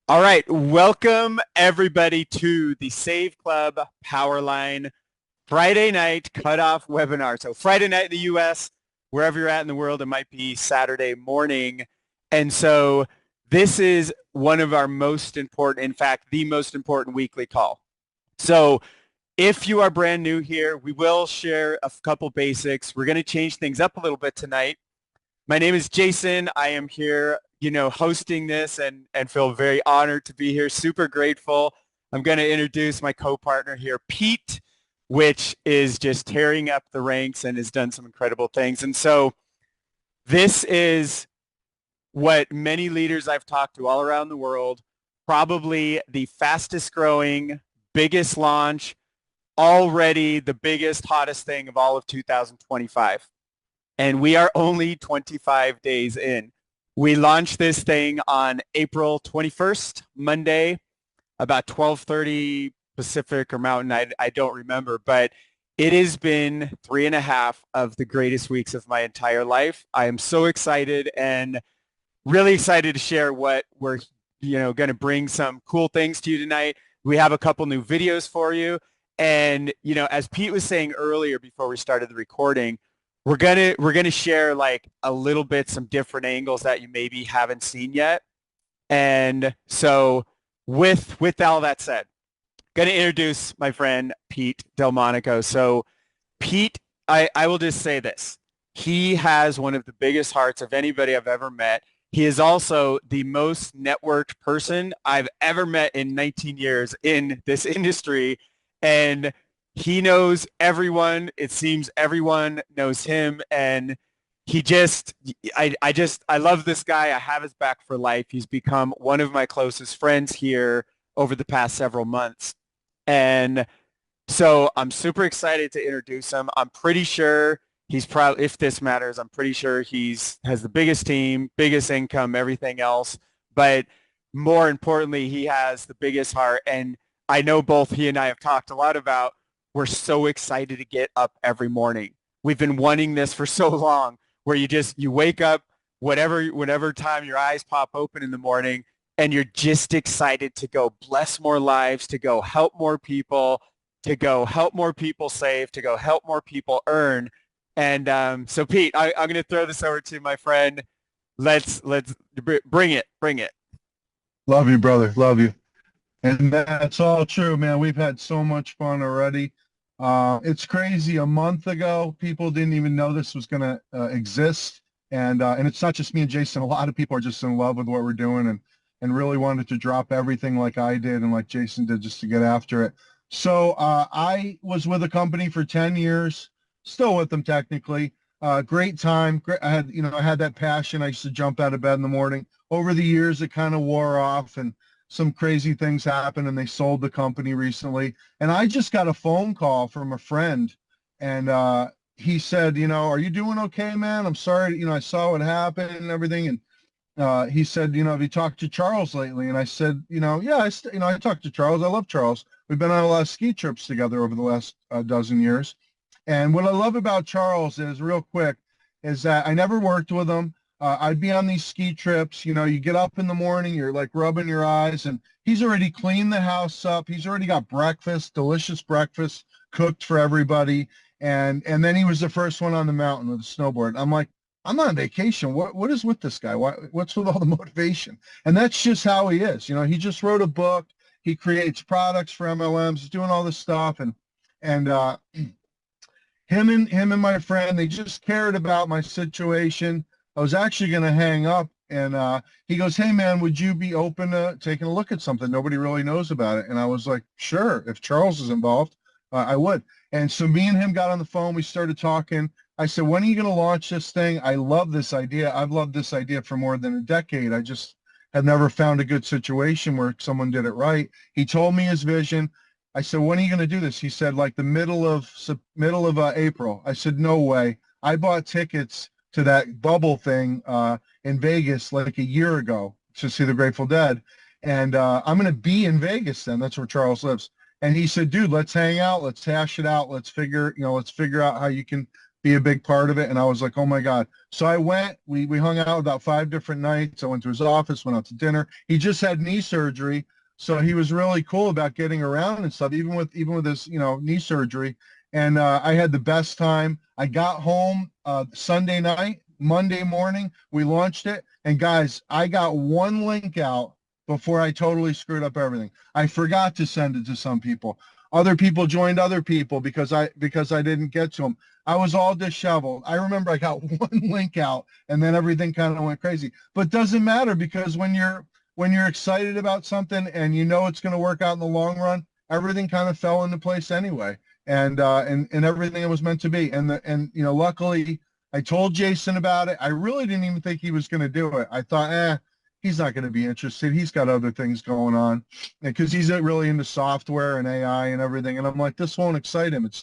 All right, welcome everybody to the Save Club Powerline Friday night cutoff webinar. So Friday night in the US, wherever you're at in the world, it might be Saturday morning. And so this is one of our most important, in fact, the most important weekly call. So if you are brand new here, we will share a couple basics. We're going to change things up a little bit tonight. My name is Jason. I am here, hosting this and feel very honored to be here. Super grateful. I'm going to introduce my co-partner here, Pete, which is just tearing up the ranks and has done some incredible things. And so this is what many leaders I've talked to all around the world, probably the fastest growing, biggest launch, already the biggest, hottest thing of all of 2025. And we are only 25 days in. We launched this thing on April 21st, Monday, about 12:30 Pacific or Mountain. I don't remember, but it has been 3.5 of the greatest weeks of my entire life. I am so excited and really excited to share what we're going to bring some cool things to you tonight. We have a couple new videos for you. And, as Pete was saying earlier before we started the recording, we're gonna share like a little bit some different angles that you maybe haven't seen yet. And so with all that said, gonna introduce my friend Pete Delmonico. So Pete, I will just say this. He has one of the biggest hearts of anybody I've ever met. He is also the most networked person I've ever met in 19 years in this industry. And he knows everyone. It seems everyone knows him. And I love this guy. I have his back for life. He's become one of my closest friends here over the past several months. And so I'm super excited to introduce him. I'm pretty sure he's probably, if this matters, I'm pretty sure has the biggest team, biggest income, everything else. But more importantly, he has the biggest heart. And I know both he and I have talked a lot about, we're so excited to get up every morning. We've been wanting this for so long, where you wake up whatever time your eyes pop open in the morning, and you're just excited to go bless more lives, to go help more people, to go help more people save, to go help more people earn. And so Pete, I'm going to throw this over to my friend. Let's bring it. Love you, brother. Love you. And that's all true, man. We've had so much fun already. It's crazy. A month ago, people didn't even know this was going to exist. And it's not just me and Jason. A lot of people are just in love with what we're doing and really wanted to drop everything like I did and like Jason did just to get after it. So I was with a company for 10 years, still with them technically. Great time. Great. I had that passion. I used to jump out of bed in the morning. Over the years, it kind of wore off and some crazy things happened, and they sold the company recently. And I just got a phone call from a friend, and he said, are you doing okay, man? I'm sorry, I saw what happened and everything. And he said, have you talked to Charles lately? And I said, yeah, I talked to Charles. I love Charles. We've been on a lot of ski trips together over the last dozen years. And what I love about Charles is, real quick, is that I never worked with him. I'd be on these ski trips, you get up in the morning, you're like rubbing your eyes, and he's already cleaned the house up. He's already got breakfast, delicious breakfast cooked for everybody. And then he was the first one on the mountain with a snowboard. I'm like, I'm on vacation. What is with this guy? What's with all the motivation? And that's just how he is. He just wrote a book. He creates products for MLMs. He's doing all this stuff. And him and my friend, they just cared about my situation. I was actually going to hang up, and he goes, hey, man, would you be open to taking a look at something? Nobody really knows about it. And I was like, sure, if Charles is involved, I would. And so me and him got on the phone. We started talking. I said, when are you going to launch this thing? I love this idea. I've loved this idea for more than a decade. I just have never found a good situation where someone did it right. He told me his vision. I said, when are you going to do this? He said, like the middle of April. I said, no way. I bought tickets to that bubble thing in Vegas like a year ago to see the Grateful Dead. And I'm going to be in Vegas then. That's where Charles lives. And he said, dude, let's hang out. Let's hash it out. Let's figure out how you can be a big part of it. And I was like, oh my God. So I went, we hung out about 5 different nights. I went to his office, went out to dinner. He just had knee surgery. So he was really cool about getting around and stuff, even with his, knee surgery. And I had the best time. I got home Sunday night, Monday morning, we launched it. And guys, I got one link out before I totally screwed up everything. I forgot to send it to some people. Other people joined other people because I didn't get to them. I was all disheveled. I remember I got one link out and then everything kind of went crazy. But doesn't matter, because when you're excited about something and you know it's going to work out in the long run, everything kind of fell into place anyway. And everything it was meant to be. And luckily I told Jason about it. I really didn't even think he was going to do it. I thought, he's not going to be interested. He's got other things going on, because he's really into software and AI and everything. And I'm like, this won't excite him. It's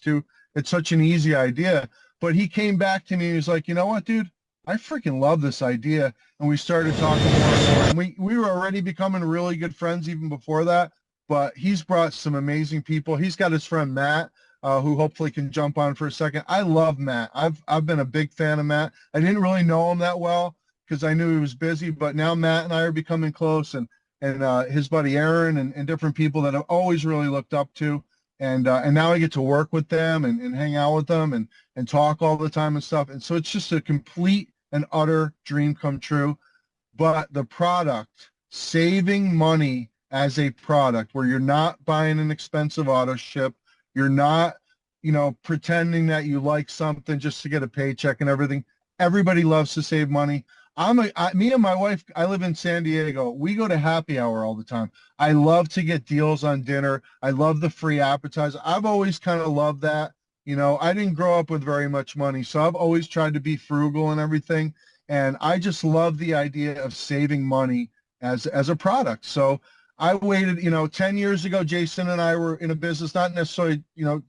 such an easy idea. But he came back to me and he was like, you know what, dude? I freaking love this idea. And we started talking more and more. And we were already becoming really good friends even before that. But he's brought some amazing people. He's got his friend Matt, who hopefully can jump on for a second. I love Matt. I've been a big fan of Matt. I didn't really know him that well because I knew he was busy, but now Matt and I are becoming close, and his buddy Aaron and different people that I've always really looked up to. And now I get to work with them and hang out with them and talk all the time and stuff. And so it's just a complete and utter dream come true. But the product, saving money as a product where you're not buying an expensive auto ship, you're not, pretending that you like something just to get a paycheck and everything. Everybody loves to save money. Me and my wife, I live in San Diego. We go to happy hour all the time. I love to get deals on dinner. I love the free appetizer. I've always kind of loved that. I didn't grow up with very much money, so I've always tried to be frugal and everything. And I just love the idea of saving money as a product. So I waited, 10 years ago, Jason and I were in a business, not necessarily,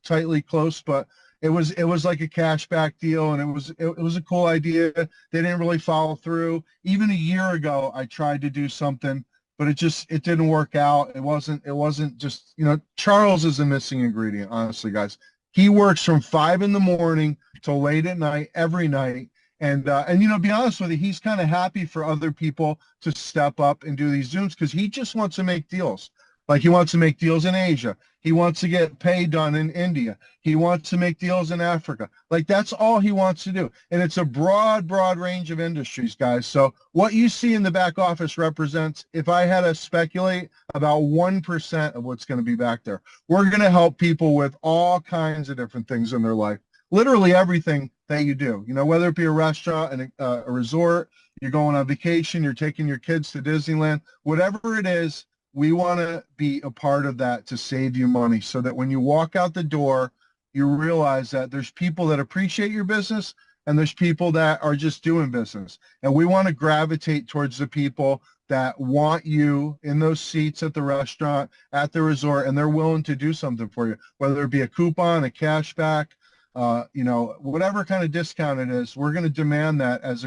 tightly close, but it was like a cashback deal, and it was a cool idea. They didn't really follow through. Even a year ago, I tried to do something, but it didn't work out. It wasn't just, Charles is a missing ingredient, honestly, guys. He works from 5 in the morning till late at night, every night. And be honest with you, he's kind of happy for other people to step up and do these Zooms because he just wants to make deals. Like, he wants to make deals in Asia. He wants to get pay done in India. He wants to make deals in Africa. Like, that's all he wants to do. And it's a broad range of industries, guys. So what you see in the back office represents, if I had to speculate, about 1% of what's going to be back there. We're going to help people with all kinds of different things in their life. Literally everything that you do, whether it be a restaurant and a resort, you're going on vacation, you're taking your kids to Disneyland, whatever it is, we want to be a part of that to save you money so that when you walk out the door, you realize that there's people that appreciate your business and there's people that are just doing business. And we want to gravitate towards the people that want you in those seats at the restaurant, at the resort, and they're willing to do something for you, whether it be a coupon, a cashback, whatever kind of discount it is. We're going to demand that as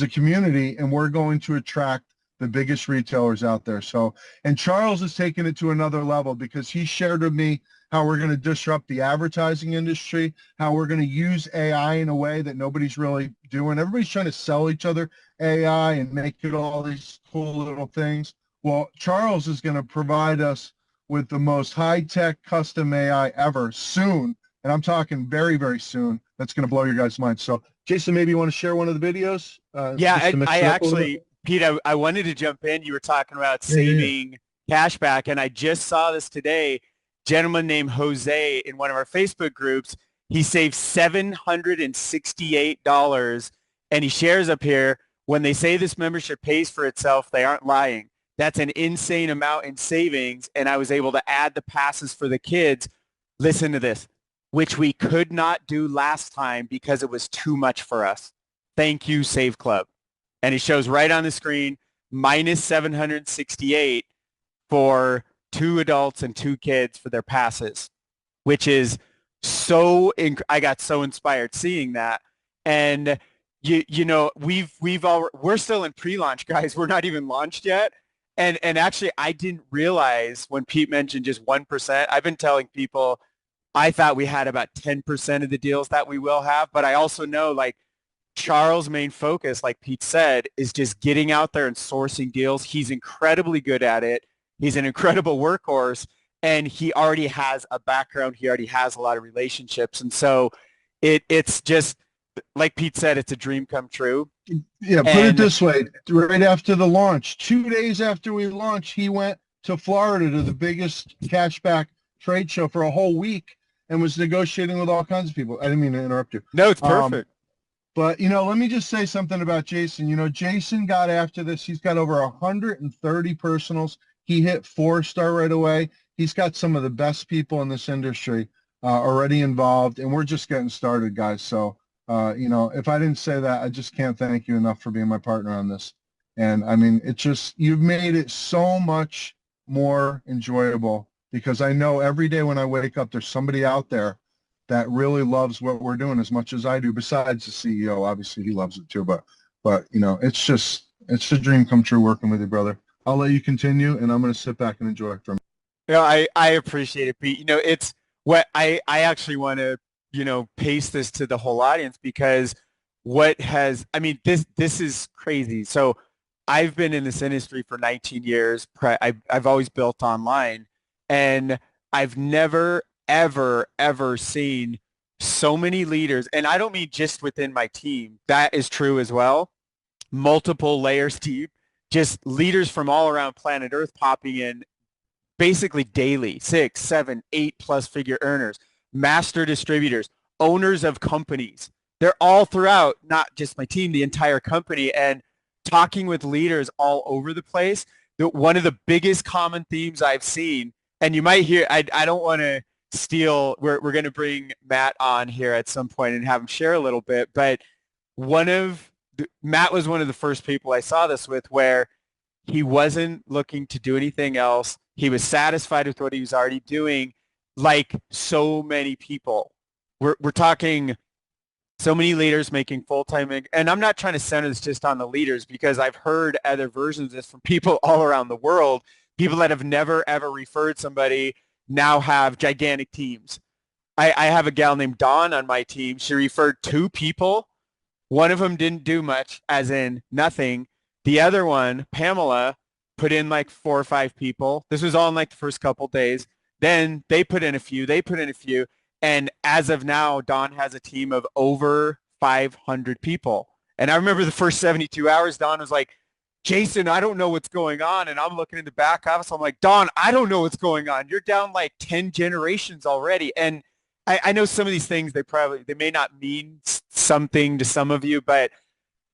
a community, and we're going to attract the biggest retailers out there. So, and Charles is taking it to another level because he shared with me how we're going to disrupt the advertising industry, how we're going to use AI in a way that nobody's really doing. Everybody's trying to sell each other AI and make it all these cool little things. Well, Charles is going to provide us with the most high-tech custom AI ever soon. And I'm talking very, very soon. That's going to blow your guys' minds. So, Jason, maybe you want to share one of the videos? Yeah, I actually, Pete, I wanted to jump in. You were talking about saving cash back, and I just saw this today. Gentleman named Jose in one of our Facebook groups, he saved $768, and he shares up here, when they say this membership pays for itself, they aren't lying. That's an insane amount in savings, and I was able to add the passes for the kids. Listen to this, which we could not do last time because it was too much for us. Thank you, Save Club. And it shows right on the screen, minus 768 for 2 adults and 2 kids for their passes, which is so, I got so inspired seeing that. And we're still in pre-launch, guys. We're not even launched yet. And actually, I didn't realize when Pete mentioned just 1%, I've been telling people I thought we had about 10% of the deals that we will have, but I also know like Charles' main focus, like Pete said, is just getting out there and sourcing deals. He's incredibly good at it. He's an incredible workhorse, and he already has a background. He already has a lot of relationships, and so it's just like Pete said, it's a dream come true. Yeah, put it And this way. Right after the launch, 2 days after we launched, he went to Florida to the biggest cashback trade show for a whole week and was negotiating with all kinds of people. I didn't mean to interrupt you. no, it's perfect. But, let me just say something about Jason. Jason got after this. He's got over 130 personals. He hit 4-star right away. He's got some of the best people in this industry already involved, and we're just getting started, guys. So, if I didn't say that, I just can't thank you enough for being my partner on this. And, I mean, you've made it so much more enjoyable because I know every day when I wake up, there's somebody out there that really loves what we're doing as much as I do, besides the CEO. Obviously, he loves it too. But it's a dream come true working with you, brother. I'll let you continue, and I'm going to sit back and enjoy it from You know, I appreciate it, Pete. It's what I actually want to, paste this to the whole audience because I mean, this is crazy. So I've been in this industry for 19 years. I've always built online, and I've never, ever, ever seen so many leaders. And I don't mean just within my team. That is true as well. Multiple layers deep, just leaders from all around planet Earth popping in basically daily, 6, 7, 8+ figure earners, master distributors, owners of companies. They're all throughout, not just my team, the entire company, and talking with leaders all over the place. One of the biggest common themes I've seen, and you might hear, I don't want to steal, we're going to bring Matt on here at some point and have him share a little bit, but Matt was one of the first people I saw this with where he wasn't looking to do anything else. He was satisfied with what he was already doing, like so many people. We're talking so many leaders making full-time, and I'm not trying to center this just on the leaders because I've heard other versions of this from people all around the world. People that have never, ever referred somebody now have gigantic teams. I have a gal named Dawn on my team. She referred 2 people. One of them didn't do much, as in nothing. The other one, Pamela, put in like 4 or 5 people. This was all in like the first couple days. Then they put in a few. And as of now, Dawn has a team of over 500 people. And I remember the first 72 hours, Dawn was like, Jason, I don't know what's going on. And I'm looking in the back office. I'm like, Dawn, I don't know what's going on. You're down like 10 generations already. And I know some of these things, they may not mean something to some of you, but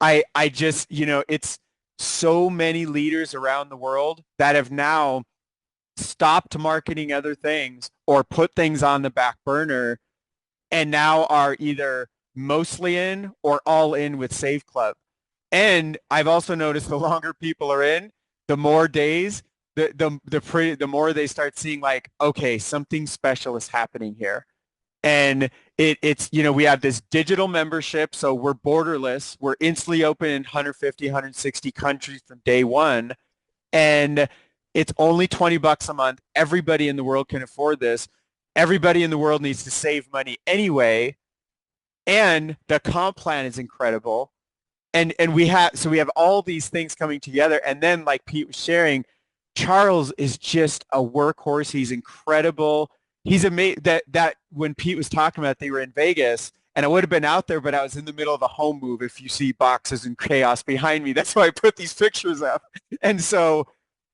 I just, it's so many leaders around the world that have now stopped marketing other things or put things on the back burner and now are either mostly in or all in with Save Club. And I've also noticed the longer people are in, the more days, the more they start seeing like, okay, something special is happening here. And it's, we have this digital membership, so we're borderless. We're instantly open in 150, 160 countries from day one. And it's only $20 a month. Everybody in the world can afford this. Everybody in the world needs to save money anyway. And the comp plan is incredible. And we have all these things coming together. And then like Pete was sharing, Charles is just a workhorse. He's incredible. He's amazing that when Pete was talking about it, they were in Vegas and I would have been out there, but I was in the middle of a home move. If you see boxes and chaos behind me, that's why I put these pictures up. And so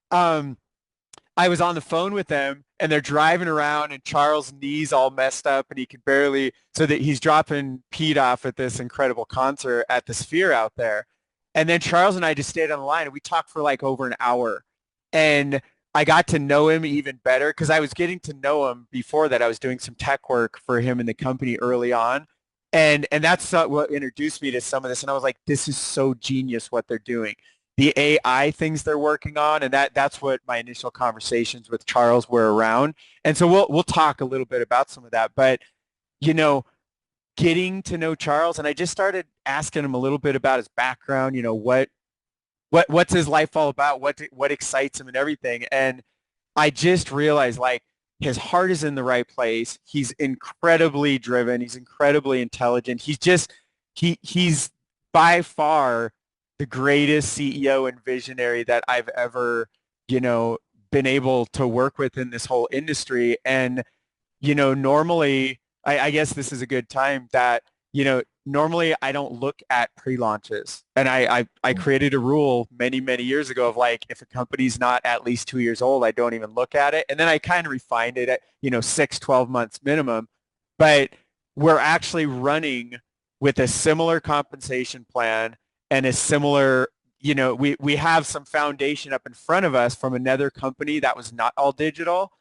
I was on the phone with them and they're driving around and Charles' knees all messed up and he could barely, so that he's dropping Pete off at this incredible concert at the Sphere out there. And then Charles and I just stayed on the line and we talked for like over an hour. And I got to know him even better because I was getting to know him before that. I was doing some tech work for him in the company early on. And that's what introduced me to some of this. And I was like, this is so genius what they're doing. The AI things they're working on. And that's what my initial conversations with Charles were around. And so we'll talk a little bit about some of that. But, getting to know Charles, and I just started asking him a little bit about his background, what's his life all about, what excites him and everything. And I just realized like his heart is in the right place. He's incredibly driven. He's incredibly intelligent. He's by far the greatest CEO and visionary that I've ever, you know, been able to work with in this whole industry. And, normally, I guess this is a good time that, normally I don't look at pre-launches. And I created a rule many, many years ago of like, if a company's not at least 2 years old, I don't even look at it. And then I kind of refined it at, 6, 12 months minimum. But we're actually running with a similar compensation plan and a similar, we have some foundation up in front of us from another company that was not all digital.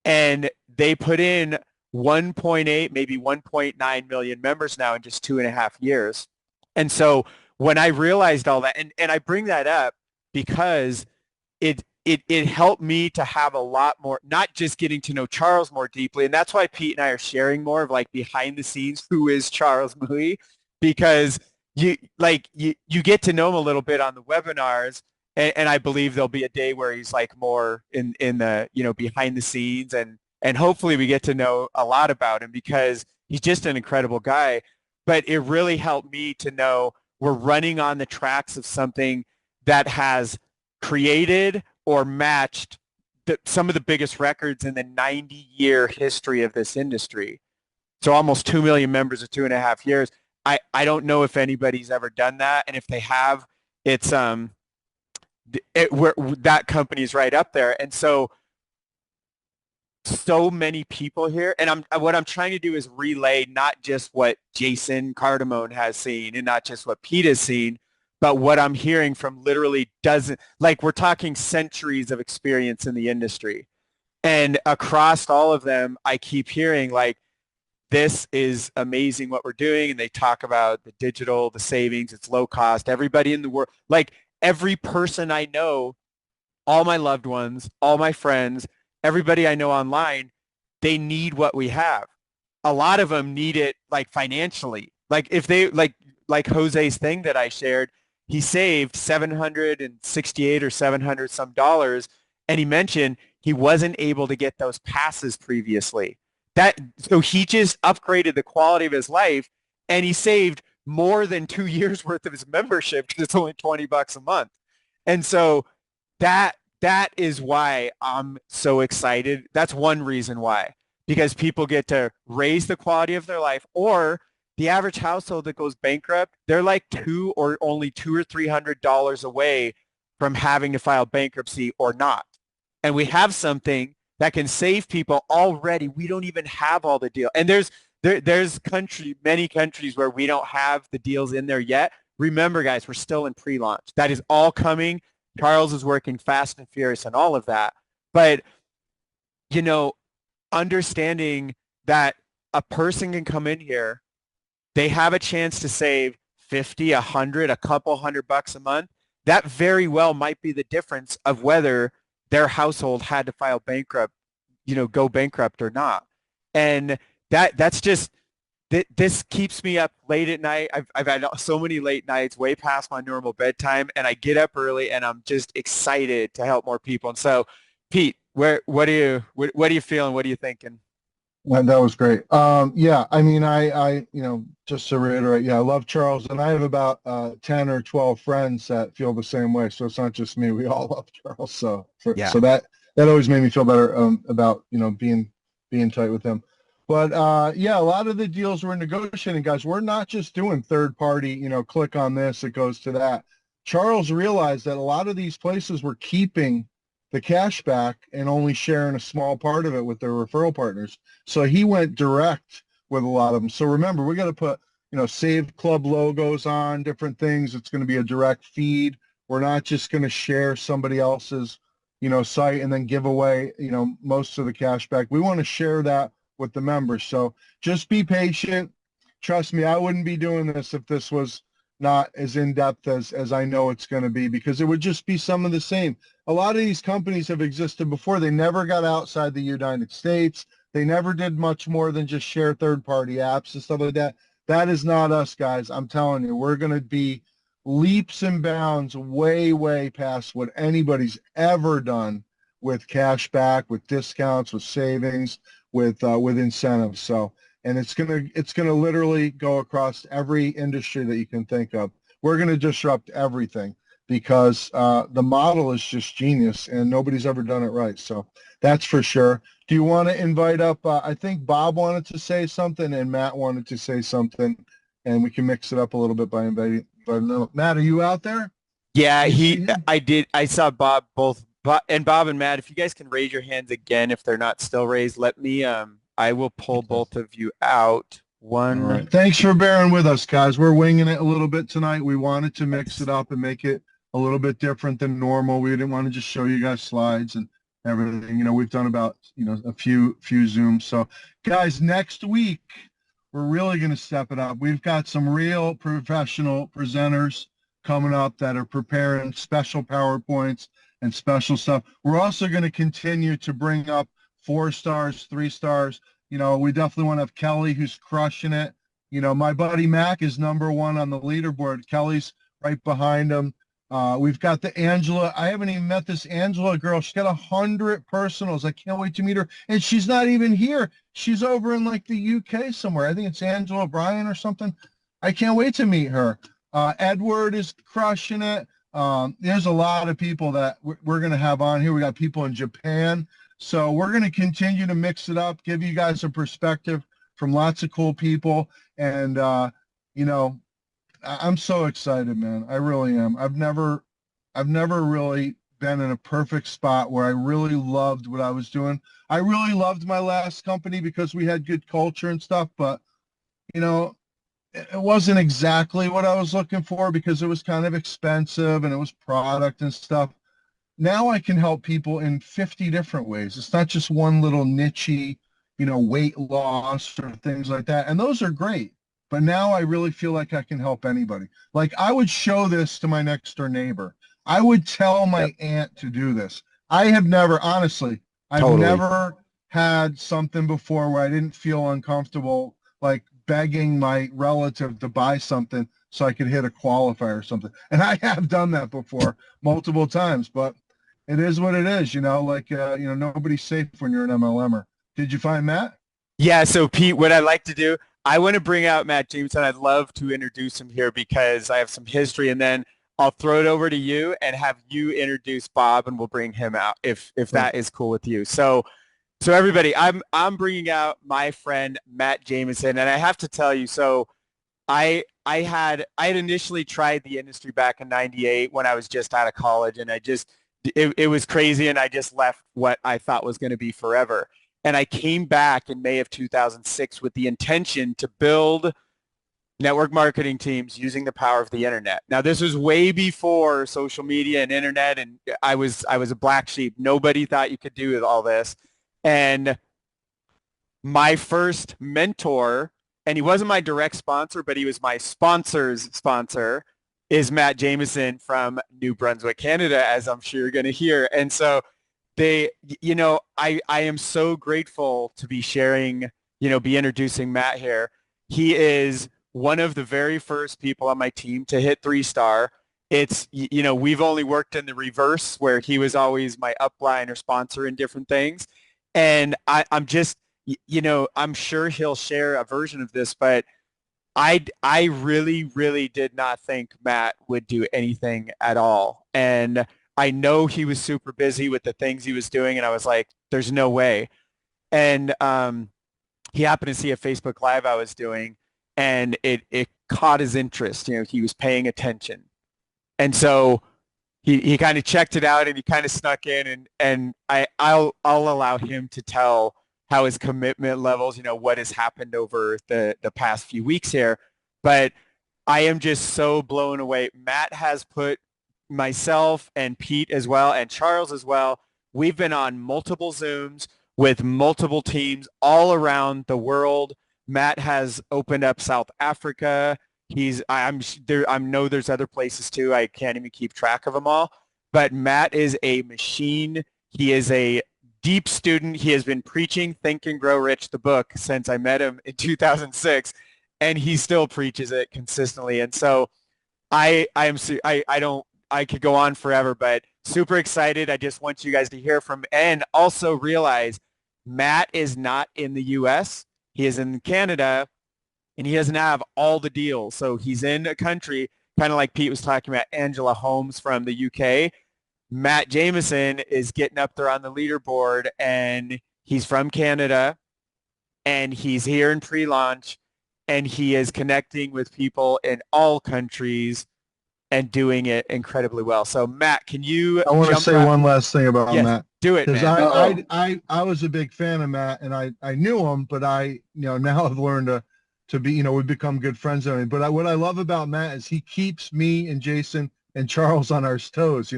And they put in 1.8, maybe 1.9 million members now in just 2.5 years. And so when I realized all that, and I bring that up because it helped me to have a lot more, not just getting to know Charles more deeply. And that's why Pete and I are sharing more of like behind the scenes, who is Charles Mui, because you get to know him a little bit on the webinars. And I believe there'll be a day where he's like more in the, behind the scenes, and hopefully we get to know a lot about him because he's just an incredible guy. But it really helped me to know we're running on the tracks of something that has created or matched some of the biggest records in the 90-year history of this industry. So almost 2 million members in 2.5 years. I don't know if anybody's ever done that. And if they have, it's that company's right up there. And so many people here, and what I'm trying to do is relay not just what Jason Cardamone has seen and not just what Pete has seen, but what I'm hearing from literally dozens, like we're talking centuries of experience in the industry. And across all of them, I keep hearing like, this is amazing what we're doing. And they talk about the digital, the savings, it's low cost. Everybody in the world, like every person I know, all my loved ones, all my friends, everybody I know online, they need what we have. A lot of them need it like financially. Like if they like Jose's thing that I shared, he saved 768 or 700 some dollars, and he mentioned he wasn't able to get those passes previously. So he just upgraded the quality of his life, and he saved more than 2 years worth of his membership because it's only $20 a month. And so that is why I'm so excited. That's one reason why, because people get to raise the quality of their life. Or the average household that goes bankrupt, they're like only $200 or $300 away from having to file bankruptcy or not. And we have something that can save people already. We don't even have all the deal. And there's many countries where we don't have the deals in there yet. Remember, guys, we're still in pre-launch. That is all coming. Charles is working fast and furious on all of that. But, understanding that a person can come in here, they have a chance to save 50, 100, a couple $100 a month. That very well might be the difference of whether their household had to file bankrupt, go bankrupt or not. And that's just, this keeps me up late at night. I've had so many late nights, way past my normal bedtime, and I get up early, and I'm just excited to help more people. And so, Pete, what are you feeling? What are you thinking? Well, that was great. Yeah, I mean, I just to reiterate, yeah, I love Charles, and I have about 10 or 12 friends that feel the same way. So it's not just me; we all love Charles. So that always made me feel better about being tight with him. But yeah, a lot of the deals we're negotiating, guys, we're not just doing third party, click on this, it goes to that. Charles realized that a lot of these places were keeping the cash back and only sharing a small part of it with their referral partners. So he went direct with a lot of them. So remember, we got to put, Save Club logos on different things. It's going to be a direct feed. We're not just going to share somebody else's, site and then give away, most of the cash back. We want to share that with the members. So just be patient. Trust me, I wouldn't be doing this if this was not as in-depth as I know it's going to be, because it would just be some of the same. A lot of these companies have existed before. They never got outside the United States. They never did much more than just share third-party apps and stuff like that. That is not us, guys. I'm telling you, we're going to be leaps and bounds way, way past what anybody's ever done with cash back, with discounts, with savings, with incentives. So, and it's gonna literally go across every industry that you can think of. We're gonna disrupt everything because the model is just genius, and nobody's ever done it right. So that's for sure. Do you want to invite up? I think Bob wanted to say something, and Matt wanted to say something, and we can mix it up a little bit by inviting. But no, Matt, are you out there? Yeah, Do you see him? I did. I saw Bob both, Bob and Matt. If you guys can raise your hands again, if they're not still raised, let me. I will pull Okay. both of you out. All One. right. Thanks for bearing with us, guys. We're winging it a little bit tonight. We wanted to mix it up and make it a little bit different than normal. We didn't want to just show you guys slides and everything. We've done about, a few Zooms. So, guys, next week, we're really going to step it up. We've got some real professional presenters coming up that are preparing special PowerPoints and special stuff. We're also going to continue to bring up 4 stars, 3 stars. We definitely want to have Kelly, who's crushing it. My buddy Mac is #1 on the leaderboard. Kelly's right behind him. We've got the Angela. I haven't even met this Angela girl. She's got 100 personals. I can't wait to meet her. And she's not even here. She's over in like the UK somewhere. I think it's Angela Bryan or something. I can't wait to meet her. Edward is crushing it. There's a lot of people that we're going to have on here. We got people in Japan. So we're going to continue to mix it up, give you guys a perspective from lots of cool people. And, I'm so excited, man. I really am. I've never really been in a perfect spot where I really loved what I was doing. I really loved my last company because we had good culture and stuff, but, it wasn't exactly what I was looking for because it was kind of expensive and it was product and stuff. Now I can help people in 50 different ways. It's not just one little niche-y, weight loss or things like that. And those are great. But now I really feel like I can help anybody. Like I would show this to my next door neighbor. I would tell my aunt to do this. Honestly, I've Totally. never had something before where I didn't feel uncomfortable, like begging my relative to buy something so I could hit a qualifier or something. And I have done that before multiple times, but it is what it is, nobody's safe when you're an MLMer. Did you find Matt? Yeah, so Pete, what I'd like to do, I want to bring out Matt Jameson. I'd love to introduce him here because I have some history, and then I'll throw it over to you and have you introduce Bob, and we'll bring him out if that is cool with you. So everybody, I'm bringing out my friend Matt Jameson, and I have to tell you, so I had initially tried the industry back in '98 when I was just out of college, and it was crazy, and I just left what I thought was going to be forever. And I came back in May of 2006 with the intention to build network marketing teams using the power of the internet. Now, this was way before social media and internet, and I was a black sheep. Nobody thought you could do all this. And my first mentor, and he wasn't my direct sponsor, but he was my sponsor's sponsor, is Matt Jameson from New Brunswick, Canada, as I'm sure you're going to hear. And so I am so grateful to be sharing, be introducing Matt here. He is one of the very first people on my team to hit 3-star. We've only worked in the reverse where he was always my upline or sponsor in different things. And I'm just, I'm sure he'll share a version of this, but I really, really did not think Matt would do anything at all. And I know he was super busy with the things he was doing, and I was like, there's no way. And he happened to see a Facebook Live I was doing, and it caught his interest. He was paying attention. And so he kind of checked it out, and he kind of snuck in, and I'll allow him to tell how his commitment levels, what has happened over the past few weeks here. But I am just so blown away. Matt has put myself and Pete as well and Charles as well. We've been on multiple Zooms with multiple teams all around the world. Matt has opened up South Africa. I'm there. I know there's other places too. I can't even keep track of them all. But Matt is a machine. He is a deep student. He has been preaching Think and Grow Rich, the book, since I met him in 2006, and he still preaches it consistently. And so I don't I could go on forever, but super excited. I just want you guys to hear from, and also realize Matt is not in the US. He is in Canada, and he doesn't have all the deals. So he's in a country, kind of like Pete was talking about, Angela Holmes from the UK. Matt Jameson is getting up there on the leaderboard, and he's from Canada, and he's here in pre-launch, and he is connecting with people in all countries and doing it incredibly well. So Matt, can you I want to jump say one last thing about Yes, Matt. do it, Because man. I was a big fan of Matt, and I knew him, but now I've learned to be, we've become good friends. But what I love about Matt is he keeps me and Jason and Charles on our toes,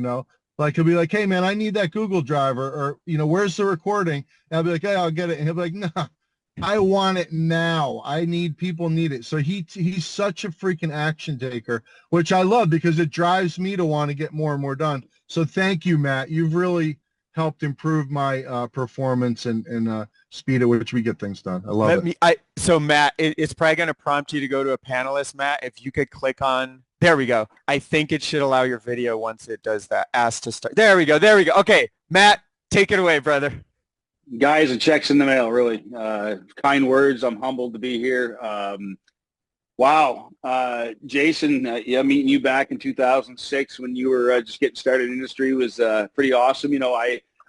Like he'll be like, hey man, I need that Google Drive, or where's the recording? And I'll be like, hey, I'll get it. And he'll be like, nah, I want it now. People need it. So he's such a freaking action taker, which I love because it drives me to want to get more and more done. So thank you, Matt. You've really helped improve my performance and speed at which we get things done. I love it. So Matt, it's probably going to prompt you to go to a panelist, Matt. If you could click on, there we go. I think it should allow your video once it does that. Ask to start. There we go. There we go. Okay, Matt, take it away, brother. Guys, a check's in the mail, really. Kind words. I'm humbled to be here. Wow. Jason, meeting you back in 2006 when you were just getting started in the industry was pretty awesome.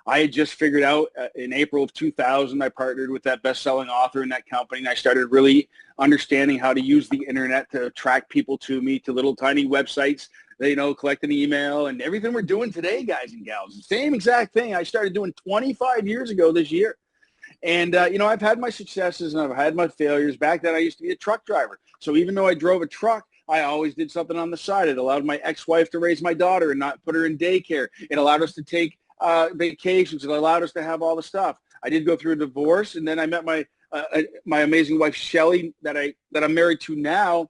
I had just figured out in April of 2000, I partnered with that best-selling author in that company, and I started really understanding how to use the internet to attract people to me, to little tiny websites, collect an email, and everything we're doing today, guys and gals. The same exact thing I started doing 25 years ago this year. And, I've had my successes and I've had my failures. Back then, I used to be a truck driver. So even though I drove a truck, I always did something on the side. It allowed my ex-wife to raise my daughter and not put her in daycare. It allowed us to take vacations. It allowed us to have all the stuff. I did go through a divorce, and then I met my amazing wife, Shelly, that I'm married to now.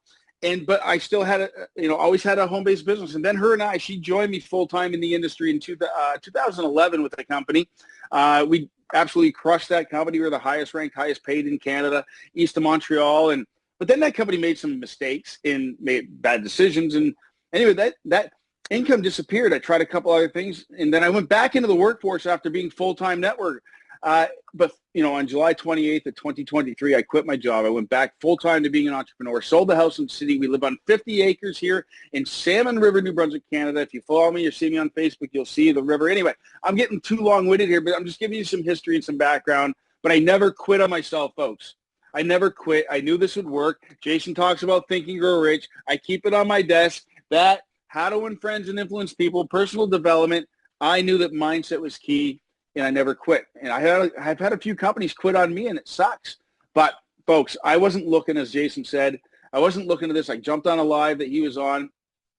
But I still had always had a home-based business. And then she joined me full-time in the industry in 2011 with the company. We absolutely crushed that company. We were the highest ranked, highest paid in Canada, east of Montreal. But then that company made some mistakes and made bad decisions. And anyway, that income disappeared. I tried a couple other things, and then I went back into the workforce after being full-time network. But on July 28th of 2023, I quit my job. I went back full-time to being an entrepreneur, sold the house in the city. We live on 50 acres here in Salmon River, New Brunswick, Canada. If you follow me or see me on Facebook, you'll see the river. Anyway, I'm getting too long-winded here, but I'm just giving you some history and some background. But I never quit on myself, folks. I never quit. I knew this would work. Jason talks about Think and Grow Rich. I keep it on my desk. That how to win friends and influence people, personal development. I knew that mindset was key, and I never quit. And I've had a few companies quit on me, and it sucks. But, folks, I wasn't looking, as Jason said, I wasn't looking at this. I jumped on a live that he was on,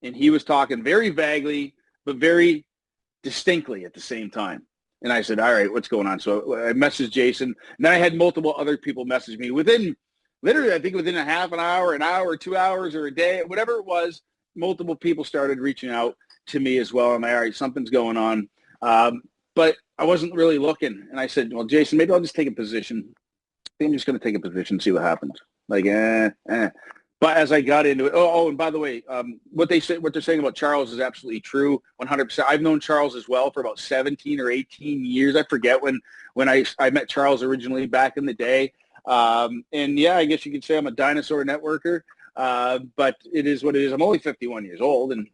and he was talking very vaguely but very distinctly at the same time. And I said, all right, what's going on? So I messaged Jason, and then I had multiple other people message me within a half an hour, 2 hours, or a day, whatever it was. Multiple people started reaching out to me as well. I'm like, all right, something's going on. But I wasn't really looking. And I said, well, Jason, maybe I'll just take a position. I think I'm just going to take a position, see what happens. Like, But as I got into it, and by the way, what they're saying about Charles is absolutely true, 100%. I've known Charles as well for about 17 or 18 years. I forget when I met Charles originally back in the day. And yeah, I guess you could say I'm a dinosaur networker. But it is what it is. I'm only 51 years old, and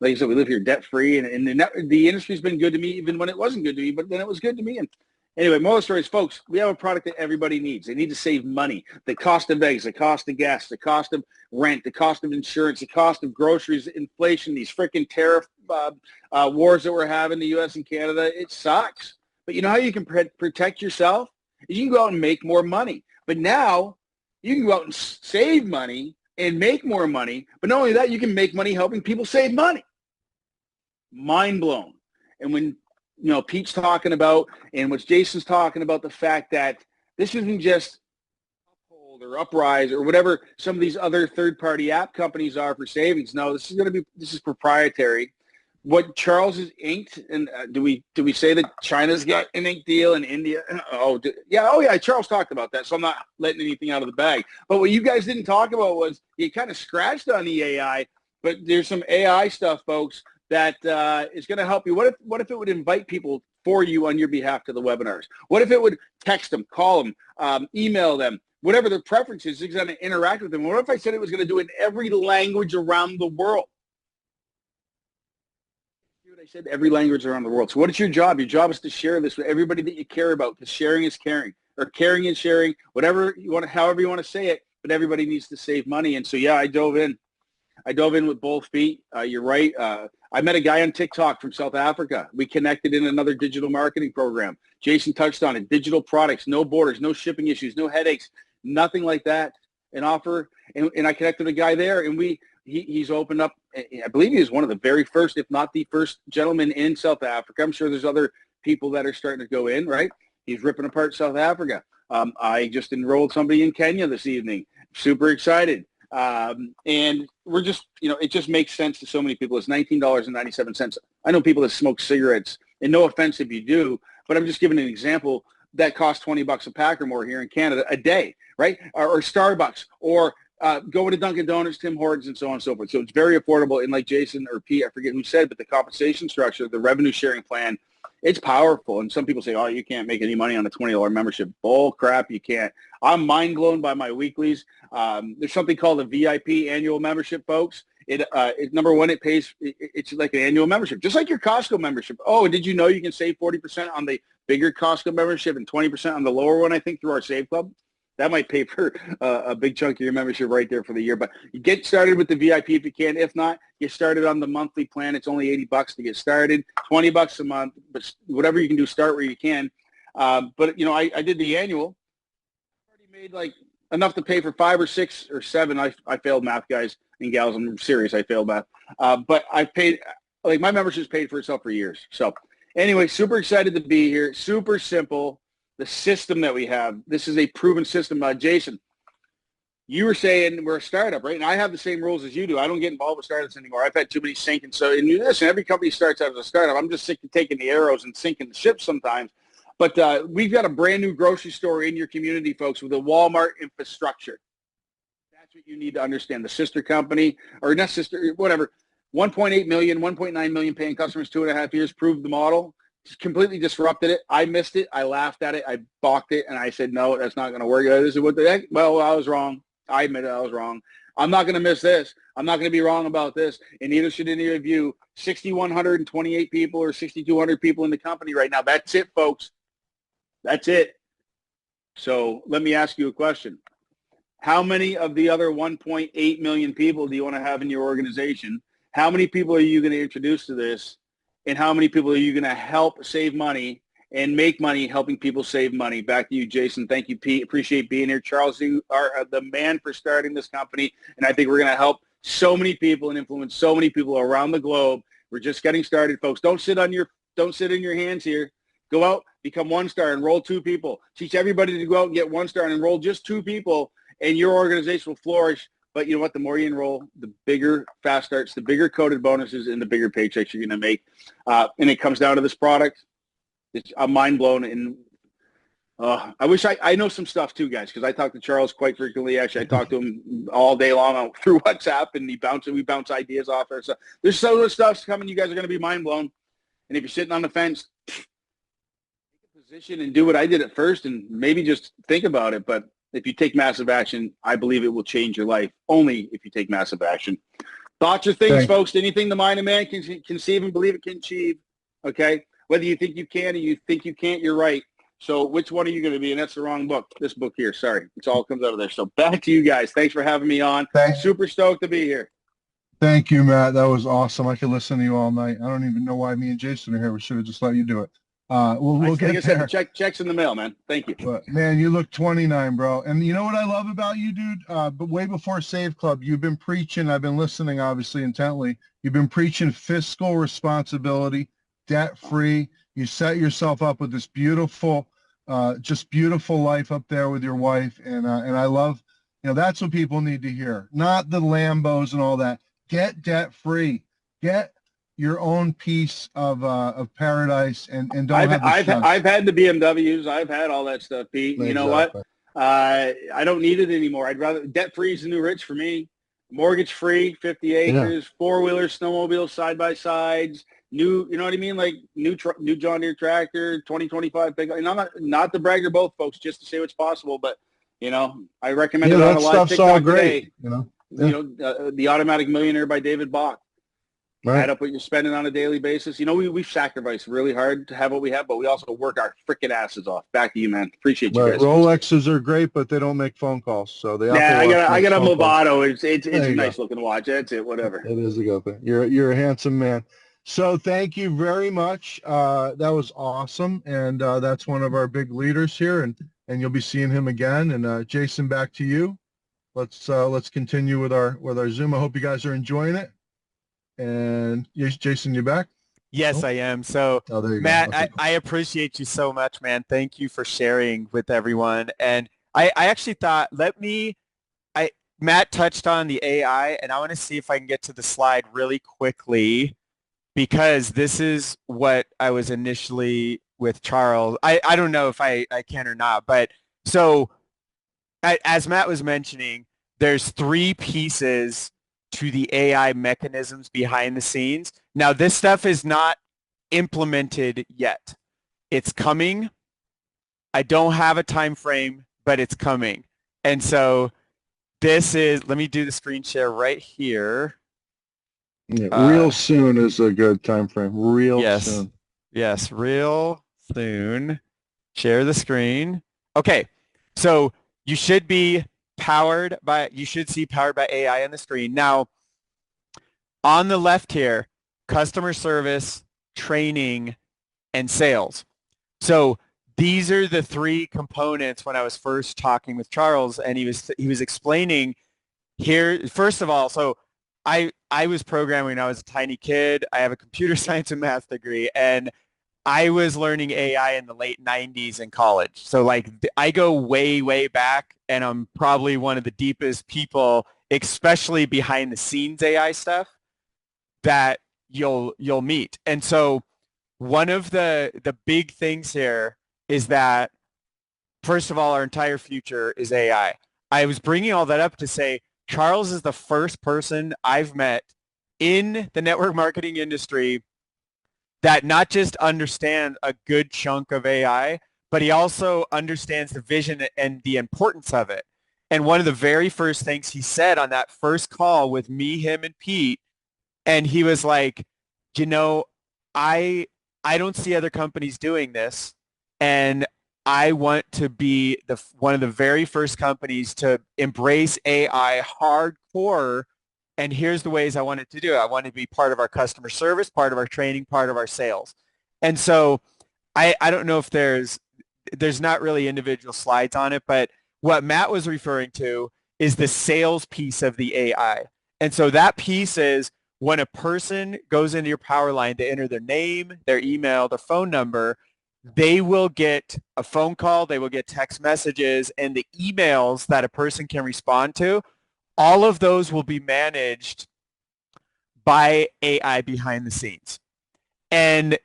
like I said, we live here debt-free, and the industry's been good to me even when it wasn't good to me, but then it was good to me. And anyway, moral stories, folks, we have a product that everybody needs. They need to save money. The cost of eggs, the cost of gas, the cost of rent, the cost of insurance, the cost of groceries, inflation, these freaking tariff wars that we're having in the U.S. and Canada, it sucks. But you know how you can protect yourself? You can go out and make more money. But now you can go out and save money and make more money. But not only that, you can make money helping people save money. Mind blown. And when Pete's talking about, and what Jason's talking about, the fact that this isn't just Uphold or Uprise or whatever some of these other third-party app companies are for savings. No, this is proprietary. What Charles has inked, and do we say that China's got an ink deal in India? Oh yeah, Charles talked about that, so I'm not letting anything out of the bag. But what you guys didn't talk about was you kind of scratched on the AI, but there's some AI stuff, folks, that is going to help you. What if it would invite people for you on your behalf to the webinars? What if it would text them, call them, email them, whatever their preference is, it's going to interact with them? What if I said it was going to do it in every language around the world? I said every language around the world. So what is your job? Your job is to share this with everybody that you care about, because sharing is caring, or caring is sharing, whatever you want, however you want to say it, but everybody needs to save money. And so, yeah, I dove in with both feet. You're right. I met a guy on TikTok from South Africa. We connected in another digital marketing program. Jason touched on it. Digital products, no borders, no shipping issues, no headaches, nothing like that. An offer, and I connected with a guy there, and he's opened up. I believe he was one of the very first, if not the first gentleman in South Africa. I'm sure there's other people that are starting to go in, right? He's ripping apart South Africa. I just enrolled somebody in Kenya this evening. Super excited. And we're just, it just makes sense to so many people. It's $19.97. I know people that smoke cigarettes, and no offense if you do, but I'm just giving an example that costs $20 a pack or more here in Canada a day, right? Or Starbucks, or going to Dunkin' Donuts, Tim Hortons, and so on and so forth. So it's very affordable. And like Jason or Pete, I forget who said, but the compensation structure, the revenue sharing plan, it's powerful. And some people say, oh, you can't make any money on a $20 membership. Bull crap, you can't. I'm mind blown by my weeklies. There's something called a VIP annual membership, folks. Number one, it's like an annual membership, just like your Costco membership. Oh, and did you know you can save 40% on the bigger Costco membership and 20% on the lower one, I think, through our Save Club? That might pay for a big chunk of your membership right there for the year. But you get started with the VIP if you can. If not, get started on the monthly plan. It's only $80 to get started, $20 a month. But whatever you can do, start where you can. But I did the annual. I already made like enough to pay for 5 or 6 or 7. I failed math, guys and gals. I'm serious. I failed math. But I paid, like, my membership's paid for itself for years. So anyway, super excited to be here. Super simple. The system that we have, this is a proven system. Jason, you were saying we're a startup, right? And I have the same rules as you do. I don't get involved with startups anymore. I've had too many sinking. So, and listen, every company starts out as a startup. I'm just sick of taking the arrows and sinking the ship sometimes. But we've got a brand new grocery store in your community, folks, with a Walmart infrastructure. That's what you need to understand. The sister company, or not sister, whatever, 1.8 million, 1.9 million paying customers, 2.5 years, proved the model. Completely disrupted it. I missed it. I laughed at it. I balked it, and I said, no, that's not going to work. This is what the heck? Well, I was wrong. I admit it. I was wrong. I'm not going to miss this. I'm not going to be wrong about this, and neither should any of you. 6,128 people or 6,200 people in the company right now. That's it, folks. That's it. So let me ask you a question. How many of the other 1.8 million people do you want to have in your organization? How many people are you going to introduce to this? And how many people are you going to help save money and make money helping people save money? Back to you, Jason. Thank you, Pete. Appreciate being here. Charles, you are the man for starting this company. And I think we're going to help so many people and influence so many people around the globe. We're just getting started, folks. Don't sit in your hands here. Go out, become 1-star, enroll 2 people. Teach everybody to go out and get 1-star and enroll just 2 people, and your organization will flourish. But you know what? The more you enroll, the bigger fast starts, the bigger coded bonuses, and the bigger paychecks you're going to make. And it comes down to this product. I'm mind blown. And I wish I know some stuff too, guys, because I talk to Charles quite frequently. Actually, I talk to him all day long through WhatsApp, and we bounce ideas off there. So there's so much stuff coming. You guys are going to be mind blown. And if you're sitting on the fence, take a position and do what I did at first, and maybe just think about it. But if you take massive action, I believe it will change your life. Only if you take massive action. Thoughts are things, folks. Anything the mind of man can conceive and believe it can achieve. Okay? Whether you think you can or you think you can't, you're right. So which one are you going to be? And that's the wrong book. This book here. Sorry. It all comes out of there. So back to you guys. Thanks for having me on. Super stoked to be here. Thank you, Matt. That was awesome. I could listen to you all night. I don't even know why me and Jason are here. We should have just let you do it. We'll get there. Like I said, checks in the mail, man. Thank you. But, man, you look 29, bro. And you know what I love about you, dude? But way before Save Club, you've been preaching. I've been listening, obviously, intently. You've been preaching fiscal responsibility, debt-free. You set yourself up with this beautiful, just beautiful life up there with your wife. And I love, that's what people need to hear. Not the Lambos and all that. Get debt-free. Get your own piece of paradise and don't I've had the BMWs. I've had all that stuff, Pete. Exactly. You know what? I don't need it anymore. I'd rather debt free is the new rich for me. mortgage free, 50 Yeah. acres, four-wheelers, snowmobiles, side-by-sides, new, you know what I mean? Like new John Deere tractor, 2025 big. And I'm not to brag or both, folks, just to say what's possible. But, you know, I recommended Yeah, on a that live stuff's all TikTok great, today, you know. Yeah. you know, The Automatic Millionaire by David Bach. Add Right. up what you're spending on a daily basis. You know, we've sacrificed really hard to have what we have, but we also work our freaking asses off. Back to you, man. Appreciate you Right. guys. Rolexes are great, but they don't make phone calls. So the Yeah, Apple Watch I makes got a phone calls. Movado. It's There a you go. nice looking watch. That's it. Whatever. It is a good thing. You're a handsome man. So thank you very much. That was awesome, and that's one of our big leaders here, and you'll be seeing him again. And Jason, back to you. Let's continue with our Zoom. I hope you guys are enjoying it. And yes, Jason, you back? Yes, Oh, I am. So, oh, there you go. Matt, Okay. I appreciate you so much, man. Thank you for sharing with everyone. And I actually thought, Matt touched on the AI, and I want to see if I can get to the slide really quickly because this is what I was initially with Charles. I don't know if I can or not, but so as Matt was mentioning, there's three pieces to the AI mechanisms behind the scenes. Now, this stuff is not implemented yet. It's coming. I don't have a time frame, but it's coming. And so let me do the screen share right here. Yeah, real soon is a good time frame. Real Yes. soon. Yes, real soon. Share the screen. Okay. So you should see powered by AI on the screen. Now, on the left here, customer service, training, and sales. So these are the three components when I was first talking with Charles, and he was explaining here, first of all, so I was programming when I was a tiny kid. I have a computer science and math degree, and I was learning AI in the late 90s in college. So like I go way, way back, and I'm probably one of the deepest people, especially behind the scenes AI stuff, that you'll meet. And so one of the big things here is that, first of all, our entire future is AI. I was bringing all that up to say Charles is the first person I've met in the network marketing industry that not just understands a good chunk of AI, but he also understands the vision and the importance of it. And one of the very first things he said on that first call with me, him, and Pete, and he was like, you know, I I don't see other companies doing this, and I want to be one of the very first companies to embrace AI hardcore. And here's the ways I want it to do it. I want it to be part of our customer service, part of our training, part of our sales. And so I don't know if there's not really individual slides on it, but what Matt was referring to is the sales piece of the AI. And so that piece is when a person goes into your power line, they enter their name, their email, their phone number, they will get a phone call, they will get text messages, and the emails that a person can respond to, all of those will be managed by AI behind the scenes. And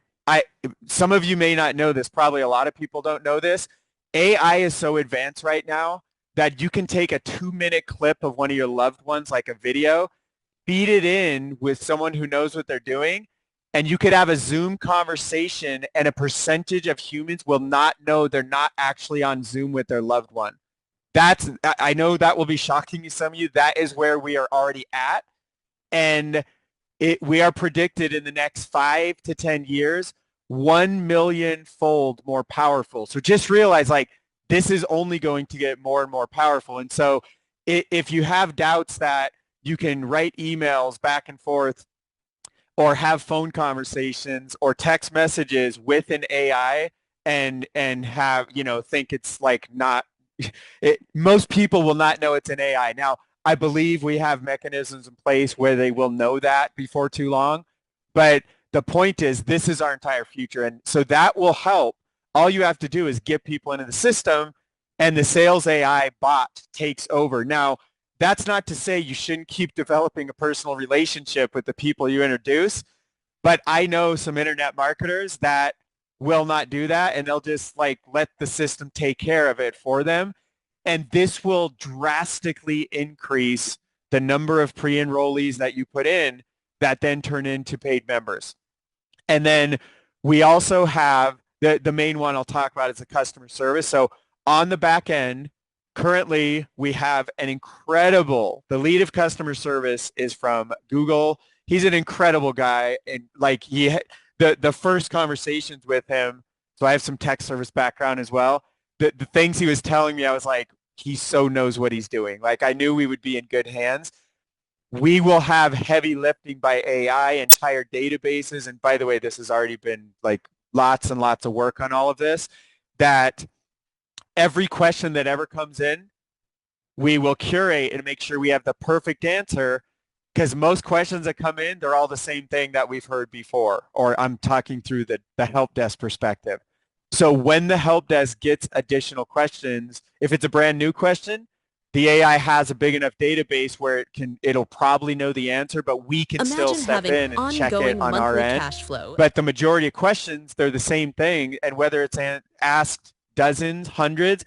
some of you may not know this, probably a lot of people don't know this. AI is so advanced right now that you can take a 2-minute clip of one of your loved ones, like a video, feed it in with someone who knows what they're doing, and you could have a Zoom conversation, and a percentage of humans will not know they're not actually on Zoom with their loved one. I know that will be shocking to some of you. That is where we are already at. And we are predicted in the next 5 to 10 years, 1 million fold more powerful. So just realize, like, this is only going to get more and more powerful. And so if you have doubts that you can write emails back and forth or have phone conversations or text messages with an AI and have, think it's like not, most people will not know it's an AI. Now, I believe we have mechanisms in place where they will know that before too long. But the point is, this is our entire future. And so that will help. All you have to do is get people into the system, and the sales AI bot takes over. Now, that's not to say you shouldn't keep developing a personal relationship with the people you introduce. But I know some internet marketers that will not do that, and they'll just like let the system take care of it for them. And this will drastically increase the number of pre-enrollees that you put in that then turn into paid members. And then we also have the main one I'll talk about is the customer service. So on the back end, currently we have an incredible, the lead of customer service is from Google. He's an incredible guy. And like the first conversations with him, so I have some tech service background as well. The things he was telling me, I was like, he so knows what he's doing. Like I knew we would be in good hands. We will have heavy lifting by AI, entire databases. And by the way, this has already been like lots and lots of work on all of this, that every question that ever comes in, we will curate and make sure we have the perfect answer, because most questions that come in, they're all the same thing that we've heard before, or I'm talking through the help desk perspective. So when the help desk gets additional questions, if it's a brand new question, the AI has a big enough database where it'll probably know the answer, but we can still step in and check it on our end. Cash flow. But the majority of questions, they're the same thing. And whether it's asked dozens, hundreds,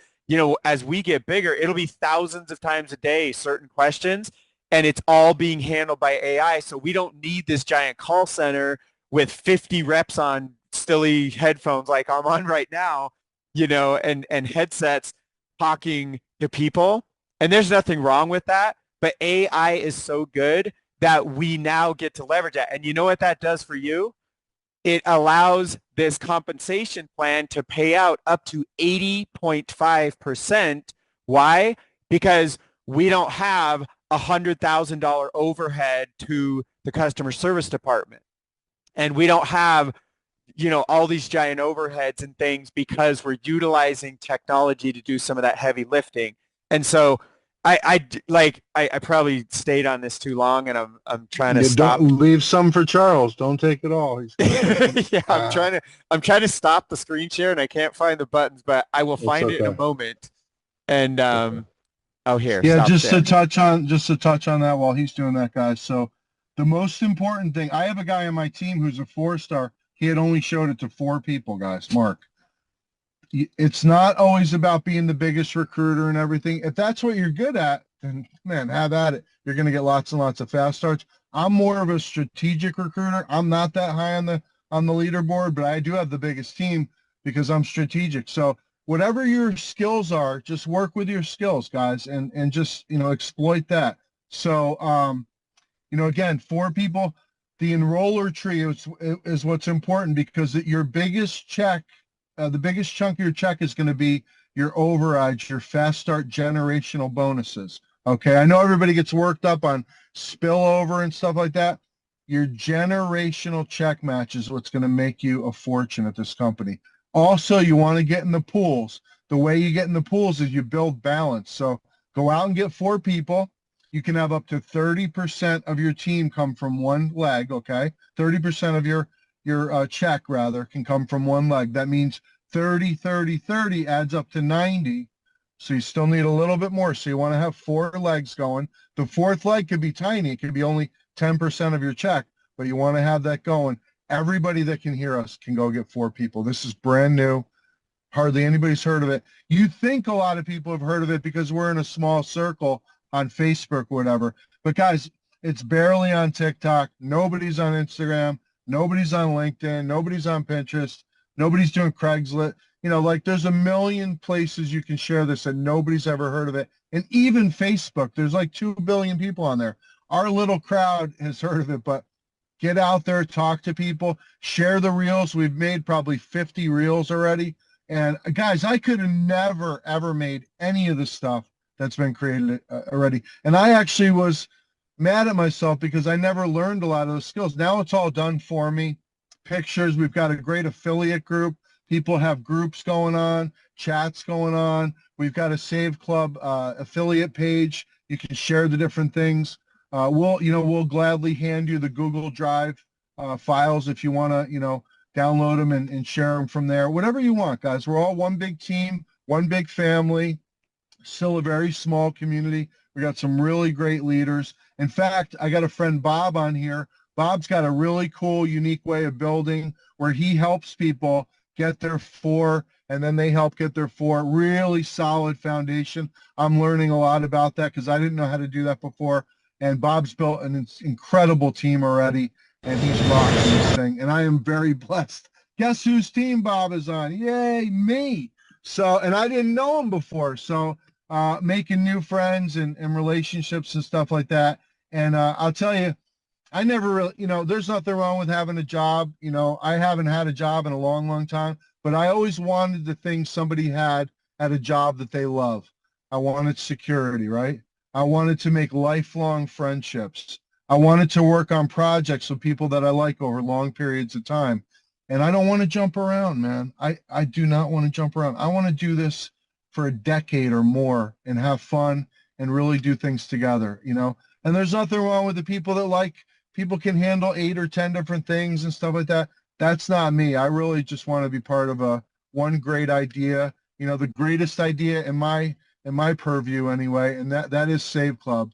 as we get bigger, it'll be thousands of times a day, certain questions, and it's all being handled by AI. So we don't need this giant call center with 50 reps on silly headphones like I'm on right now, and headsets talking to people. And there's nothing wrong with that, but AI is so good that we now get to leverage that. And you know what that does for you? It allows this compensation plan to pay out up to 80.5%. Why? Because we don't have $100,000 overhead to the customer service department. And we don't have, all these giant overheads and things, because we're utilizing technology to do some of that heavy lifting. And so I probably stayed on this too long, and I'm trying to stop. Don't leave some for Charles. Don't take it all. Yeah, I'm trying to stop the screen share, and I can't find the buttons, but I will find it in a moment. And here. Yeah, just to touch on that while he's doing that, guys. So the most important thing, I have a guy on my team who's a 4-star. He had only showed it to 4 people, guys. Mark. It's not always about being the biggest recruiter and everything. If that's what you're good at, then man, have at it. You're going to get lots and lots of fast starts. I'm more of a strategic recruiter. I'm not that high on the leaderboard, but I do have the biggest team because I'm strategic. So whatever your skills are, just work with your skills, guys, and just, exploit that. So, again, 4 people, the enroller tree is what's important, because your biggest check, the biggest chunk of your check is going to be your overrides, your fast start generational bonuses. Okay, I know everybody gets worked up on spillover and stuff like that. Your generational check match is what's going to make you a fortune at this company. Also, you want to get in the pools. The way you get in the pools is you build balance. So go out and get 4 people. You can have up to 30% of your team come from one leg, okay? 30% of your check, rather, can come from one leg. That means 30, 30, 30 adds up to 90. So you still need a little bit more. So you want to have 4 legs going. The 4th leg could be tiny. It could be only 10% of your check, but you want to have that going. Everybody that can hear us can go get 4 people. This is brand new. Hardly anybody's heard of it. You think a lot of people have heard of it because we're in a small circle on Facebook or whatever. But guys, it's barely on TikTok. Nobody's on Instagram. Nobody's on LinkedIn. Nobody's on Pinterest. Nobody's doing Craigslist. There's a million places you can share this and nobody's ever heard of it. And even Facebook, there's like 2 billion people on there. Our little crowd has heard of it, but get out there, talk to people, share the reels. We've made probably 50 reels already. And guys, I could have never, ever made any of the stuff that's been created already. And I actually was mad at myself because I never learned a lot of those skills. Now it's all done for me. Pictures, we've got a great affiliate group. People have groups going on, chats going on. We've got a Save Club affiliate page. You can share the different things. We'll gladly hand you the Google Drive files if you want to, download them and share them from there. Whatever you want, guys. We're all one big team, one big family. Still a very small community. We got some really great leaders. In fact, I got a friend Bob on here. Bob's got a really cool, unique way of building where he helps people get their 4, and then they help get their 4. Really solid foundation. I'm learning a lot about that because I didn't know how to do that before. And Bob's built an incredible team already, and he's rocking this thing. And I am very blessed. Guess whose team Bob is on? Yay, me. So, and I didn't know him before. So making new friends and relationships and stuff like that. And I'll tell you, I never really, there's nothing wrong with having a job. I haven't had a job in a long, long time, but I always wanted the thing somebody had at a job that they love. I wanted security, right? I wanted to make lifelong friendships. I wanted to work on projects with people that I like over long periods of time. And I don't want to jump around, man. I do not want to jump around. I want to do this for a decade or more and have fun and really do things together, And there's nothing wrong with the people that like people can handle 8 or 10 different things and stuff like that. That's not me. I really just want to be part of one great idea, the greatest idea in my purview anyway, and that is Save Club.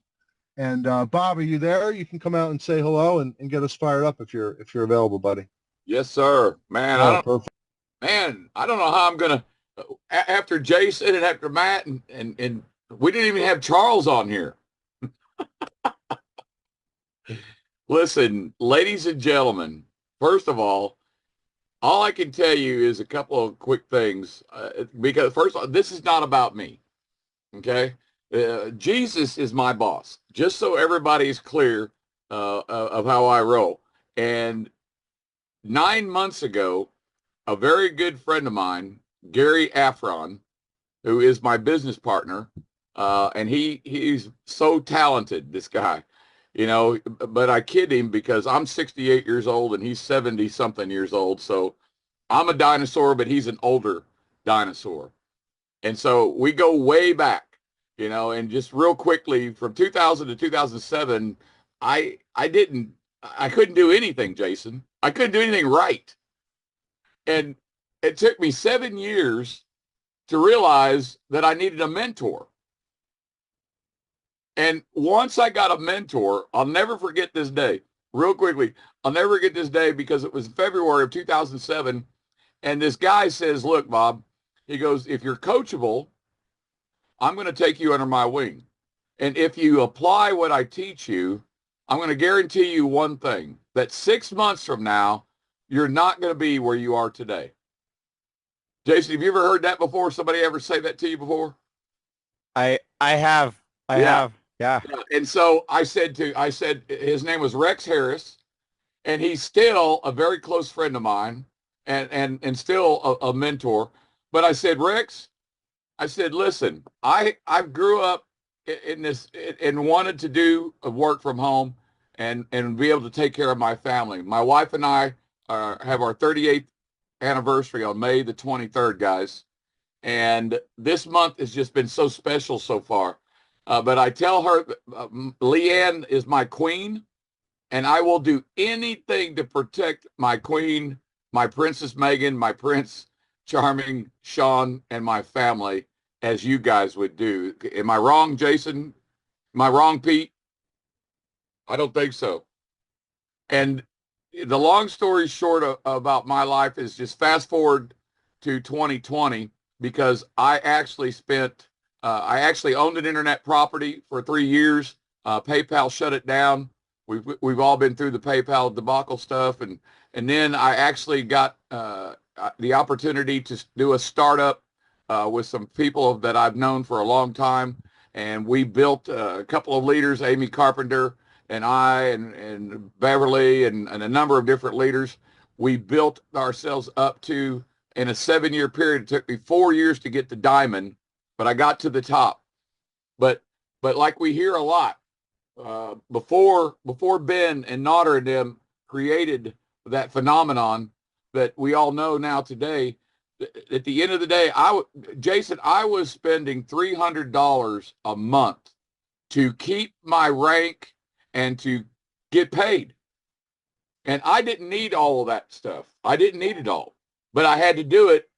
And Bob, are you there? You can come out and say hello and get us fired up if you're available, buddy. Yes, sir. Man, Perfect. I don't know how I'm gonna after Jason and after Matt and we didn't even have Charles on here. Listen, ladies and gentlemen, first of all I can tell you is a couple of quick things because first of all, this is not about me. Okay. Jesus is my boss, just so everybody's clear of how I roll. And 9 months ago, a very good friend of mine, Gary Afron, who is my business partner, and he's so talented, this guy, but I kid him because I'm 68 years old and he's 70 something years old. So I'm a dinosaur, but he's an older dinosaur. And so we go way back. And just real quickly, from 2000 to 2007, I couldn't do anything, Jason. I couldn't do anything right. And it took me 7 years to realize that I needed a mentor. And once I got a mentor, I'll never forget this day. Real quickly, I'll never forget this day because it was February of 2007. And this guy says, look, Bob, he goes, if you're coachable, I'm going to take you under my wing. And if you apply what I teach you, I'm going to guarantee you one thing, that 6 months from now, you're not going to be where you are today. Jason, have you ever heard that before? Somebody ever say that to you before? I have. I have. Yeah. And so I said his name was Rex Harris, and he's still a very close friend of mine and still a mentor. But I said, Rex, listen, I grew up in this and wanted to do work from home and be able to take care of my family. My wife and I have our 38th anniversary on May the 23rd, guys. And this month has just been so special so far. But I tell her, Leanne is my queen, and I will do anything to protect my queen, my Princess Megan, my Prince Charming, Sean, and my family, as you guys would do. Am I wrong, Jason? Am I wrong, Pete? I don't think so. And the long story short about my life is just fast forward to 2020, because I actually owned an internet property for 3 years. PayPal shut it down. We've all been through the PayPal debacle stuff. And then I actually got the opportunity to do a startup with some people that I've known for a long time. And we built a couple of leaders, Amy Carpenter and I and Beverly and a number of different leaders. We built ourselves up to, in a 7-year period, it took me 4 years to get to diamond, but I got to the top. But like we hear a lot, before Ben and Nodder and them created that phenomenon that we all know now today, at the end of the day, Jason, I was spending $300 a month to keep my rank and to get paid. And I didn't need all of that stuff. I didn't need it all, but I had to do it.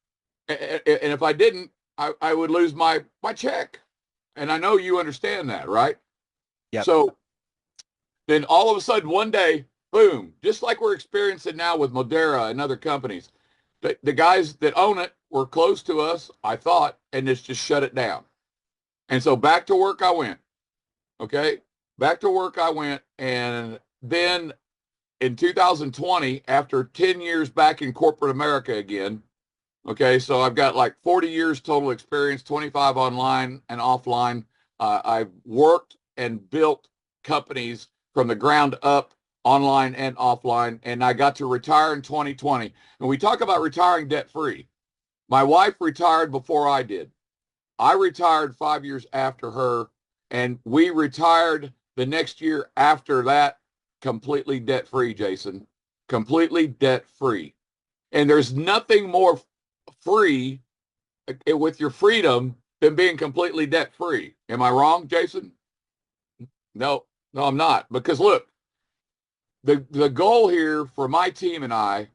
And if I didn't, I would lose my check. And I know you understand that, right? Yeah. So then all of a sudden one day, boom, just like we're experiencing now with Modera and other companies, the guys that own it were close to us, I thought, and just shut it down. And so back to work I went. Okay. back to work I went. And then in 2020, after 10 years back in corporate America again, okay, so I've got like 40 years total experience, 25 online and offline. I've worked and built companies from the ground up, online and offline, and I got to retire in 2020. And we talk about retiring debt-free. My wife retired before I did. I retired 5 years after her, and we retired the next year after that completely debt-free, Jason. Completely debt-free. And there's nothing more free with your freedom than being completely debt-free. Am I wrong, Jason? No, I'm not. Because look, the goal here for my team and I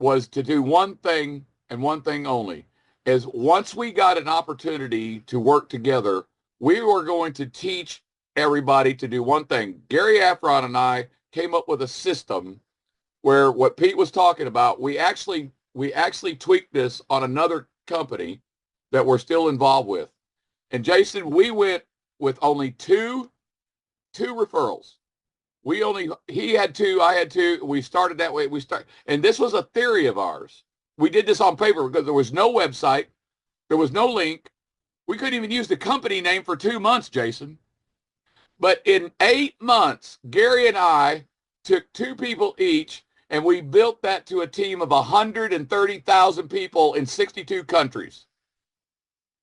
was to do one thing and one thing only, is once we got an opportunity to work together, we were going to teach everybody to do one thing. Gary Afron and I came up with a system where what Pete was talking about, we actually tweaked this on another company that we're still involved with. And Jason, we went with only two referrals. He had two, I had two. We started that way. And this was a theory of ours. We did this on paper because there was no website. There was no link. We couldn't even use the company name for 2 months, Jason. But in 8 months, Gary and I took 2 people each, and we built that to a team of 130,000 people in 62 countries.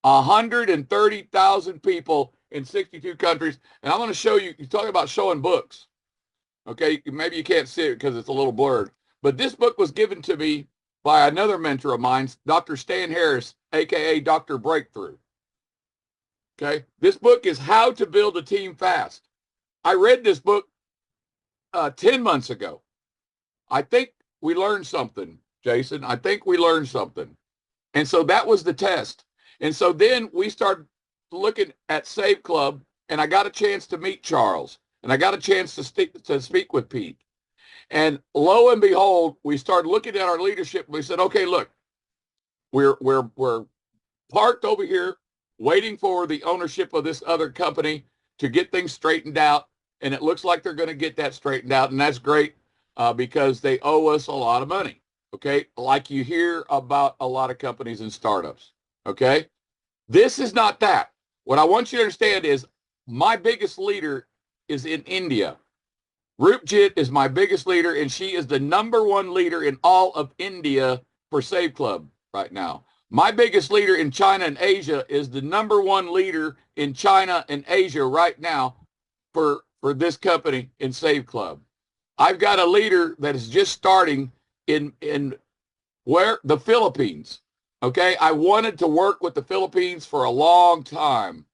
130,000 people in 62 countries. And I'm going to show you, you're talking about showing books. Okay, maybe you can't see it because it's a little blurred. But this book was given to me by another mentor of mine, Dr. Stan Harris, a.k.a. Dr. Breakthrough. Okay, this book is How to Build a Team Fast. I read this book 10 months ago. I think we learned something, Jason. I think we learned something. And so that was the test. And so then we started looking at Save Club, and I got a chance to meet Charles, and I got a chance to speak with Pete. And lo and behold, we started looking at our leadership. We said, okay, look, we're parked over here waiting for the ownership of this other company to get things straightened out. And it looks like they're going to get that straightened out. And that's great because they owe us a lot of money. Okay. Like you hear about a lot of companies and startups. Okay. This is not that. What I want you to understand is my biggest leader is in India. Rupjit is my biggest leader, and she is the #1 leader in all of India for Save Club right now. My biggest leader in China and Asia is the #1 leader in China and Asia right now for this company in Save Club. I've got a leader that is just starting in where? The Philippines. Okay, I wanted to work with the Philippines for a long time.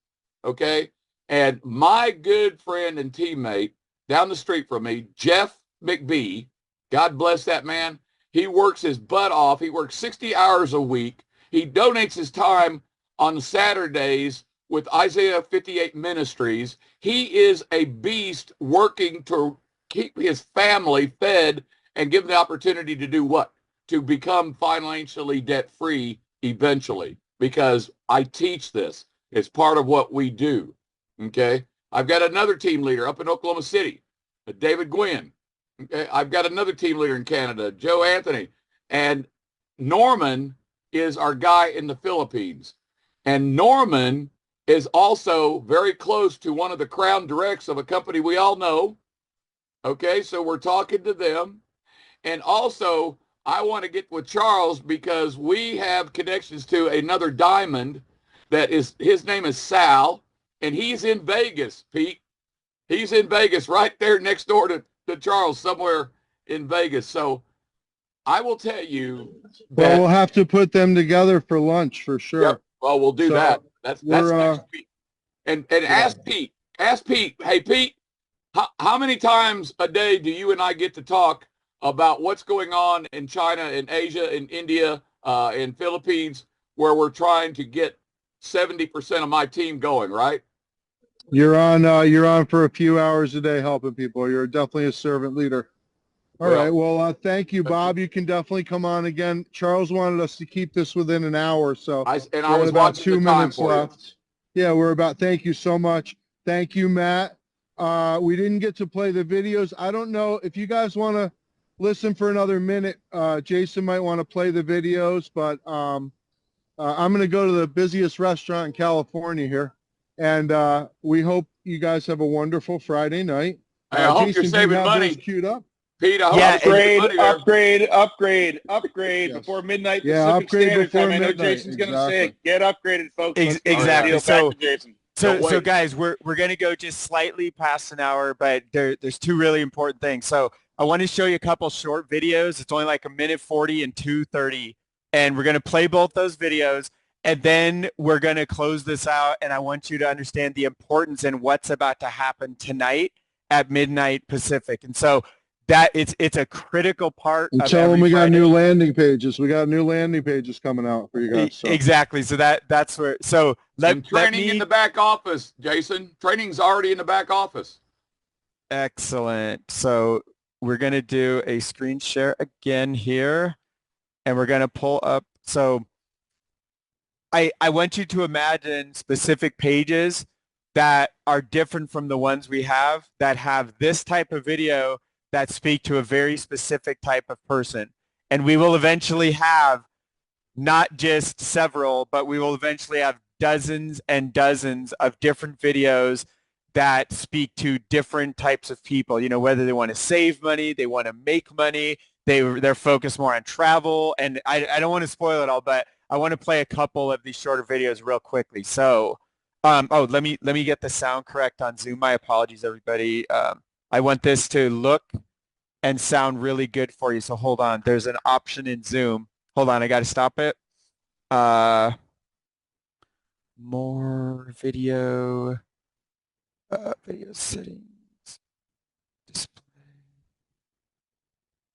Okay, and my good friend and teammate down the street from me, Jeff McBee, God bless that man. He works his butt off. He works 60 hours a week. He donates his time on Saturdays with Isaiah 58 Ministries. He is a beast working to keep his family fed and give them the opportunity to do what? To become financially debt-free eventually, because I teach this. It's part of what we do, okay? I've got another team leader up in Oklahoma City, David Gwynn. Okay? I've got another team leader in Canada, Joe Anthony. And Norman is our guy in the Philippines. And Norman is also very close to one of the crown directs of a company we all know. Okay, so we're talking to them. And also, I want to get with Charles because we have connections to another diamond that is, his name is Sal, and he's in Vegas, Pete. He's in Vegas right there next door to Charles, somewhere in Vegas. So I will tell you that. Well, we'll have to put them together for lunch for sure. Yep. Well, we'll do that. That's next week. And yeah. ask Pete, hey, Pete, how many times a day do you and I get to talk about what's going on in China, in Asia, in India, in Philippines, where we're trying to get 70% of my team going, right? You're on for a few hours a day helping people. You're definitely a servant leader. All right. Well, thank you, Bob. You can definitely come on again. Charles wanted us to keep this within an hour, so I was about watching 2 the time minutes for left. you. Yeah, thank you so much. Thank you, Matt. We didn't get to play the videos. I don't know if you guys want to listen for another minute. Jason might want to play the videos, but I'm going to go to the busiest restaurant in California here. And we hope you guys have a wonderful Friday night. Hey, I hope Jason, you're saving do you have money. those queued up? Pete, I hope Yeah, you're saving money there. upgrade Yes. before midnight Yeah, Pacific upgrade Standard before Time. I know midnight, Jason's going to exactly. say it. Get upgraded, folks. Let's get Exactly. the deal back to Jason. So guys, we're going to go just slightly past an hour, but there's two really important things. So I want to show you a couple short videos. It's only like 1:40 and 2:30, and we're going to play both those videos, and then we're going to close this out, and I want you to understand the importance and what's about to happen tonight at midnight Pacific. And so that it's a critical part And of tell them every we got Friday. new landing pages. We got new landing pages coming out for you guys. So. Exactly. So that's where. So and training in the back office, Jason. Training's already in the back office. Excellent. So we're going to do a screen share again here, and we're going to pull up. So I want you to imagine specific pages that are different from the ones we have that have this type of video that speak to a very specific type of person. And we will eventually have not just several, but we will eventually have dozens and dozens of different videos that speak to different types of people, you know, whether they want to save money, they want to make money, they're focused more on travel. And I don't want to spoil it all, but I want to play a couple of these shorter videos real quickly. So, let me get the sound correct on Zoom. My apologies, everybody. I want this to look and sound really good for you. So hold on. There's an option in Zoom. Hold on. I got to stop it. More video. Video settings. Display.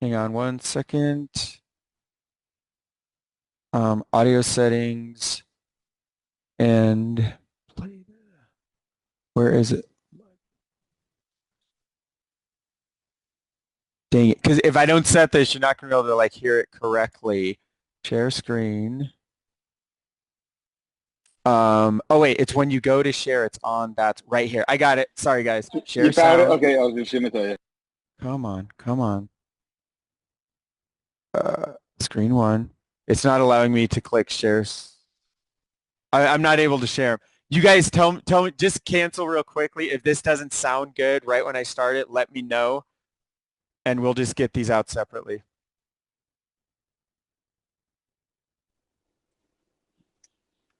Hang on one second. Audio settings. And play. Where is it? Dang it. Because if I don't set this, you're not going to be able to like hear it correctly. Share screen. Oh wait, it's when you go to share, it's on. That's right here. I got it. Sorry guys. Share You found it? sound. Okay, I was just going to tell you. Come on. Screen one. It's not allowing me to click shares. I'm not able to share. You guys tell me, just cancel real quickly. If this doesn't sound good right when I start it, let me know. And we'll just get these out separately.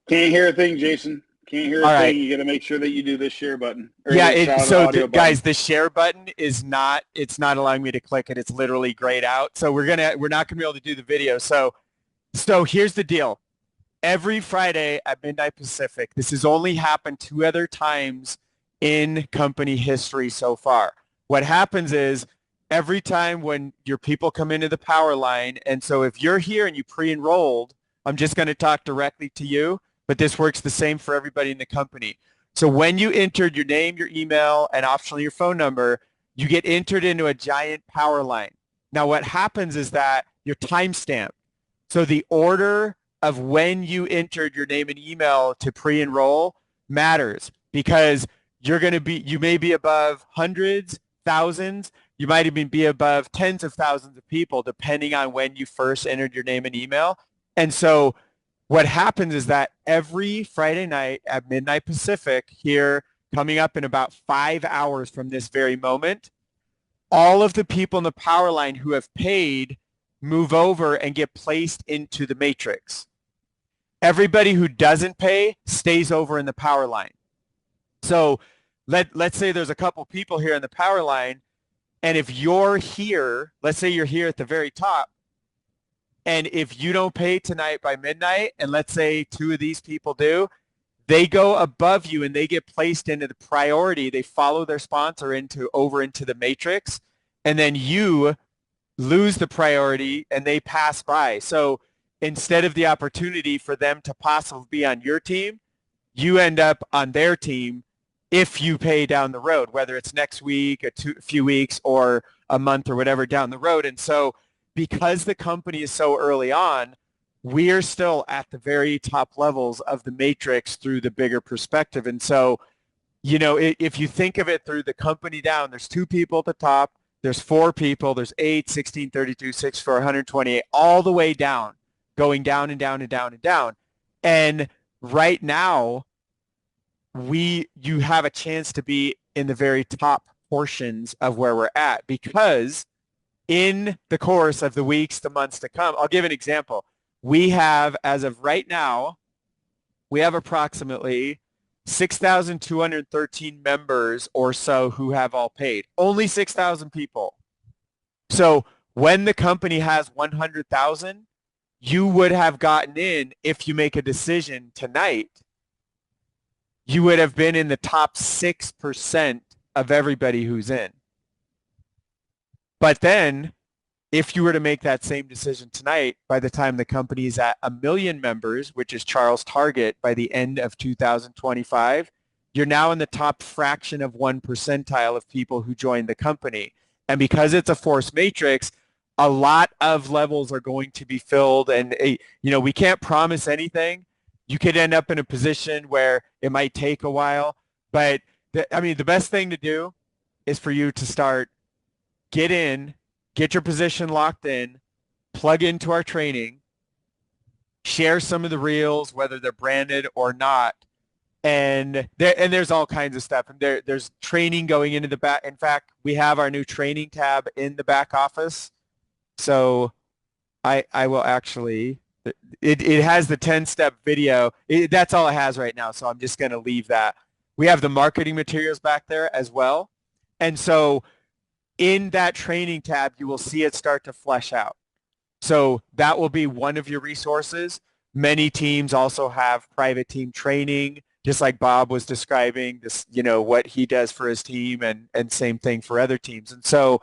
Can't hear a thing, Jason. Can't hear a All thing. right. You got to make sure that you do this share button. Yeah, guys, the share button is not, it's not allowing me to click it. It's literally grayed out. So we're not going to be able to do the video. So here's the deal. Every Friday at midnight Pacific, this has only happened 2 other times in company history so far. What happens is every time when your people come into the power line, and so if you're here and you pre-enrolled, I'm just going to talk directly to you, but this works the same for everybody in the company. So when you entered your name, your email, and optionally your phone number, you get entered into a giant power line. Now what happens is that you're timestamped. So the order of when you entered your name and email to pre-enroll matters because you may be above hundreds, thousands, you might even be above tens of thousands of people depending on when you first entered your name and email. And so what happens is that every Friday night at midnight Pacific here, coming up in about 5 hours from this very moment, all of the people in the power line who have paid move over and get placed into the matrix. Everybody who doesn't pay stays over in the power line. So let's say there's a couple people here in the power line, and if you're here, let's say you're here at the very top, and if you don't pay tonight by midnight, and let's say 2 of these people do, they go above you and they get placed into the priority. They follow their sponsor over into the matrix, and then you lose the priority and they pass by. So instead of the opportunity for them to possibly be on your team, you end up on their team if you pay down the road, whether it's next week, a few weeks, or a month or whatever down the road. And so because the company is so early on, we're still at the very top levels of the matrix through the bigger perspective. And so if you think of it through the company down, there's 2 people at the top, there's 4 people, there's 8, 16, 32, 64, 128, all the way down, going down and down and down and down. And right now, you have a chance to be in the very top portions of where we're at, because in the course of the weeks, the months to come, I'll give an example. We have, as of right now, we have approximately 6,213 members or so who have all paid. Only 6,000 people. So when the company has 100,000, you would have gotten in, if you make a decision tonight, you would have been in the top 6% of everybody who's in. But then, if you were to make that same decision tonight, by the time the company is at 1 million members, which is Charles' target by the end of 2025, you're now in the top fraction of 1 percentile of people who joined the company. And because it's a force matrix, a lot of levels are going to be filled. And, we can't promise anything. You could end up in a position where it might take a while. But, the best thing to do is for you to start, get in, get your position locked in, plug into our training, share some of the reels, whether they're branded or not. And there's all kinds of stuff. And there's training going into the back. In fact, we have our new training tab in the back office. So I will actually, it has the 10-step video. That's all it has right now. So I'm just going to leave that. We have the marketing materials back there as well. And so in that training tab, you will see it start to flesh out. So that will be one of your resources. Many teams also have private team training, just like Bob was describing this, what he does for his team, and same thing for other teams. And so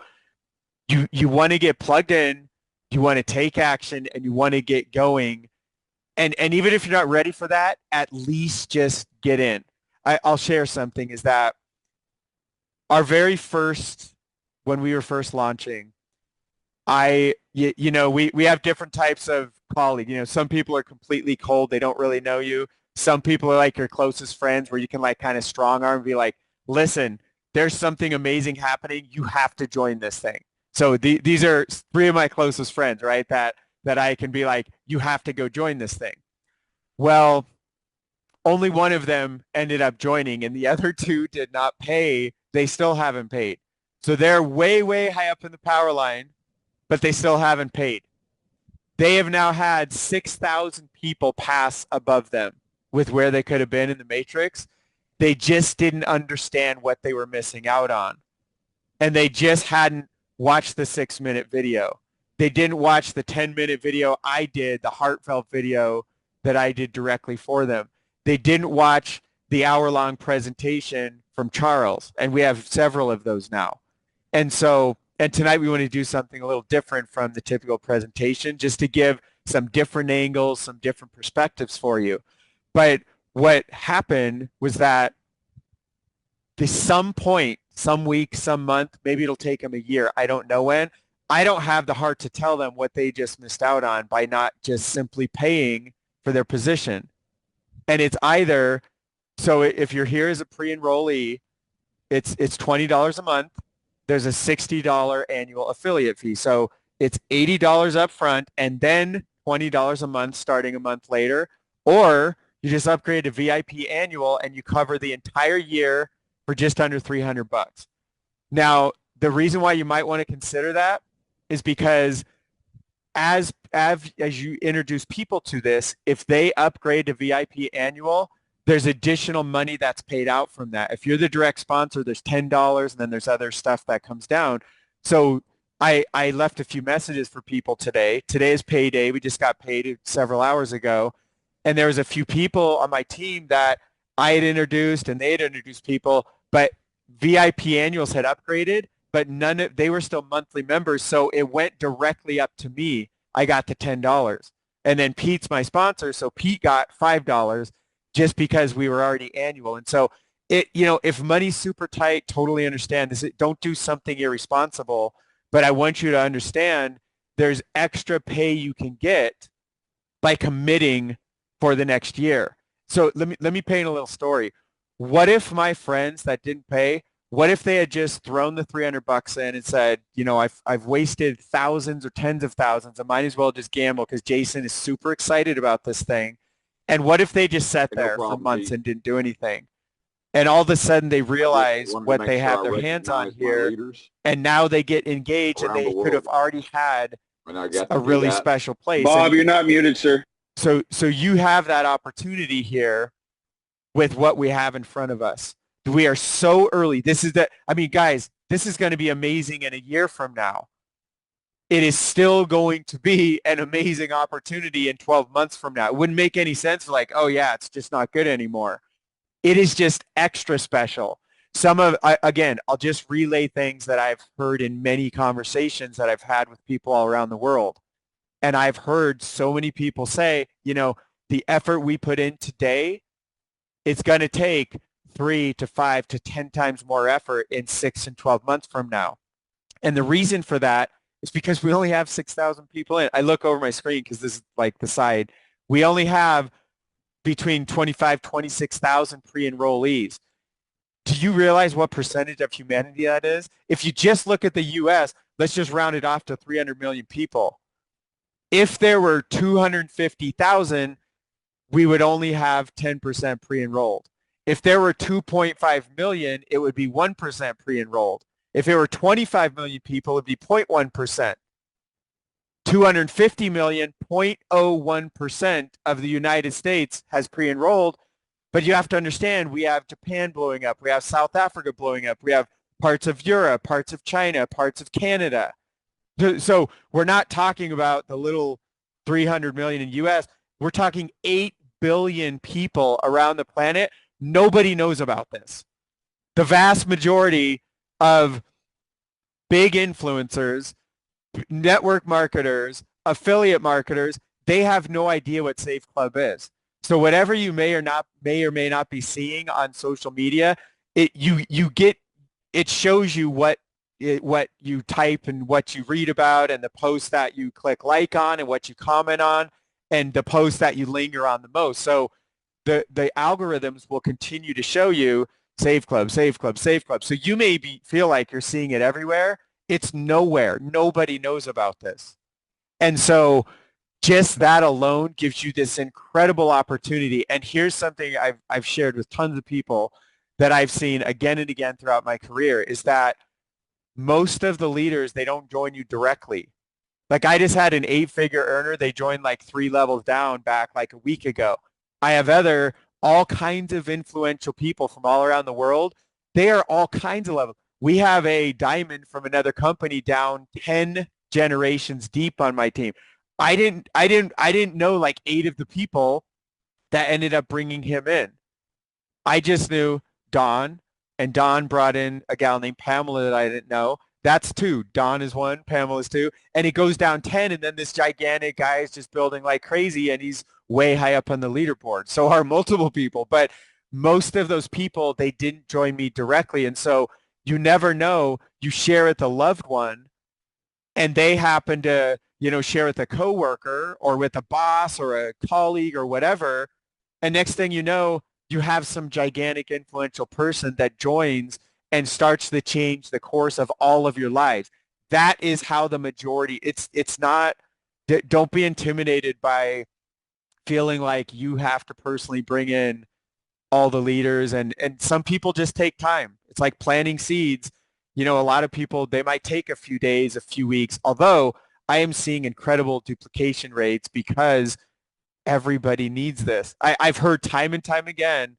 you want to get plugged in, you want to take action, and you want to get going. And even if you're not ready for that, at least just get in. I'll share something, is that our very first, when we were first launching, we have different types of colleagues. Some people are completely cold. They don't really know you. Some people are like your closest friends, where you can kind of strong arm and be like, listen, there's something amazing happening. You have to join this thing. So these are 3 of my closest friends, right? That I can be like, you have to go join this thing. Well, only one of them ended up joining, and the other 2 did not pay. They still haven't paid. So they're way, way high up in the power line, but they still haven't paid. They have now had 6,000 people pass above them with where they could have been in the matrix. They just didn't understand what they were missing out on. And they just hadn't watched the 6-minute video. They didn't watch the 10-minute video I did, the heartfelt video that I did directly for them. They didn't watch the hour-long presentation from Charles, and we have several of those now. And tonight we want to do something a little different from the typical presentation, just to give some different angles, some different perspectives for you. But what happened was that at some point, some week, some month, maybe it'll take them a year, I don't know when, I don't have the heart to tell them what they just missed out on by not just simply paying for their position. And it's either, so if you're here as a pre-enrollee, it's $20 a month. There's a $60 annual affiliate fee. So it's $80 up front and then $20 a month starting a month later. Or you just upgrade to VIP annual and you cover the entire year for just under $300. Now, the reason why you might want to consider that is because as you introduce people to this, if they upgrade to VIP annual, there's additional money that's paid out from that. If you're the direct sponsor, there's $10, and then there's other stuff that comes down. So I left a few messages for people today. Today is payday. We just got paid several hours ago. And there was a few people on my team that I had introduced, and they had introduced people, but VIP annuals had upgraded, but they were still monthly members. So it went directly up to me. I got the $10. And then Pete's my sponsor, so Pete got $5 just because we were already annual. And so if money's super tight, totally understand this. Don't do something irresponsible, but I want you to understand there's extra pay you can get by committing for the next year. So let me paint a little story. what if my friends that didn't pay, what if they had just thrown the $300 in and said, you know, I've wasted thousands or tens of thousands. I might as well just gamble because Jason is super excited about this thing. And what if they just sat No there for problem, months Pete. and didn't do anything? And all of a sudden they I just realize wanted to what make they sure have I their hands on recognize my here, leaders and now they get engaged and around the they could have world. already had And I got a to do really that. special place. Bob, And you're not muted, sir. so you have that opportunity here with what we have in front of us. We are so early. This is I mean, guys, this is going to be amazing in a year from now. It is still going to be an amazing opportunity in 12 months from now. It wouldn't make any sense like, oh yeah, it's just not good anymore. It is just extra special. Again, I'll just relay things that I've heard in many conversations that I've had with people all around the world. And I've heard so many people say, you know, the effort we put in today, it's going to take 3 to 5 to 10 times more effort in 6 and 12 months from now. And the reason for that is because we only have 6,000 people in. I look over my screen because this is like the side. We only have between 25, 26,000 pre-enrollees. Do you realize what percentage of humanity that is? If you just look at the U.S., let's just round it off to 300 million people. If there were 250,000, we would only have 10% pre-enrolled. If there were 2.5 million, it would be 1% pre-enrolled. If there were 25 million people, it would be 0.1%. 250 million, 0.01% of the United States has pre-enrolled. But you have to understand, we have Japan blowing up. We have South Africa blowing up. We have parts of Europe, parts of China, parts of Canada. So we're not talking about the little 300 million in U.S. We're talking 8 billion people around the planet. Nobody knows about this. The vast majority of big influencers, network marketers, affiliate marketers, they have no idea what Safe Club is. So whatever you may or may not be seeing on social media, it shows you what you type and what you read about, and the posts that you click like on and what you comment on, and the posts that you linger on the most. So the algorithms will continue to show you Save Club, Save Club, Save Club. So you may feel like you're seeing it everywhere. It's nowhere. Nobody knows about this. And so just that alone gives you this incredible opportunity. And here's something I've shared with tons of people that I've seen again and again throughout my career is that most of the leaders, they don't join you directly. Like I just had an 8-figure earner. They joined like 3 levels down back like a week ago. I have all kinds of influential people from all around the world. They are all kinds of levels. We have a diamond from another company down 10 generations deep on my team. I didn't know like 8 of the people that ended up bringing him in. I just knew Don, and Don brought in a gal named Pamela that I didn't know. That's 2. Don is 1, Pamela's 2, and it goes down 10, and then this gigantic guy is just building like crazy, and he's way high up on the leaderboard. So are multiple people, but most of those people, they didn't join me directly, and so you never know. You share with a loved one, and they happen to, share with a coworker or with a boss or a colleague or whatever, and next thing you know, you have some gigantic influential person that joins and starts to change the course of all of your lives. That is how the majority, it's not, don't be intimidated by feeling like you have to personally bring in all the leaders, and some people just take time. It's like planting seeds. A lot of people, they might take a few days, a few weeks, although I am seeing incredible duplication rates because everybody needs this. I've heard time and time again,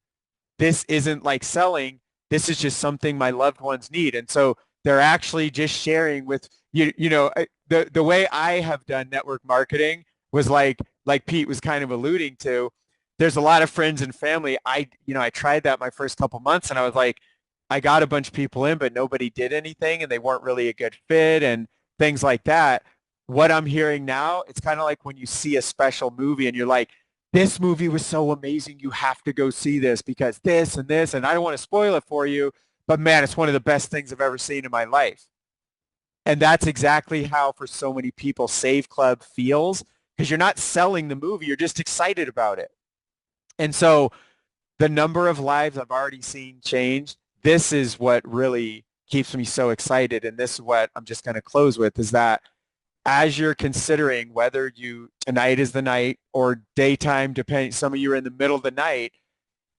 this isn't like selling. This is just something my loved ones need. And so they're actually just sharing with the way I have done network marketing was like Pete was kind of alluding to. There's a lot of friends and family. I tried that my first couple months, and I was like, I got a bunch of people in, but nobody did anything, and they weren't really a good fit and things like that. What I'm hearing now, it's kind of like when you see a special movie and you're like, this movie was so amazing, you have to go see this because this and this, and I don't want to spoil it for you, but man, it's one of the best things I've ever seen in my life. And that's exactly how for so many people Save Club feels, because you're not selling the movie, you're just excited about it. And so the number of lives I've already seen change, this is what really keeps me so excited. And this is what I'm just going to close with, is that as you're considering whether tonight is the night or daytime, depending, some of you are in the middle of the night,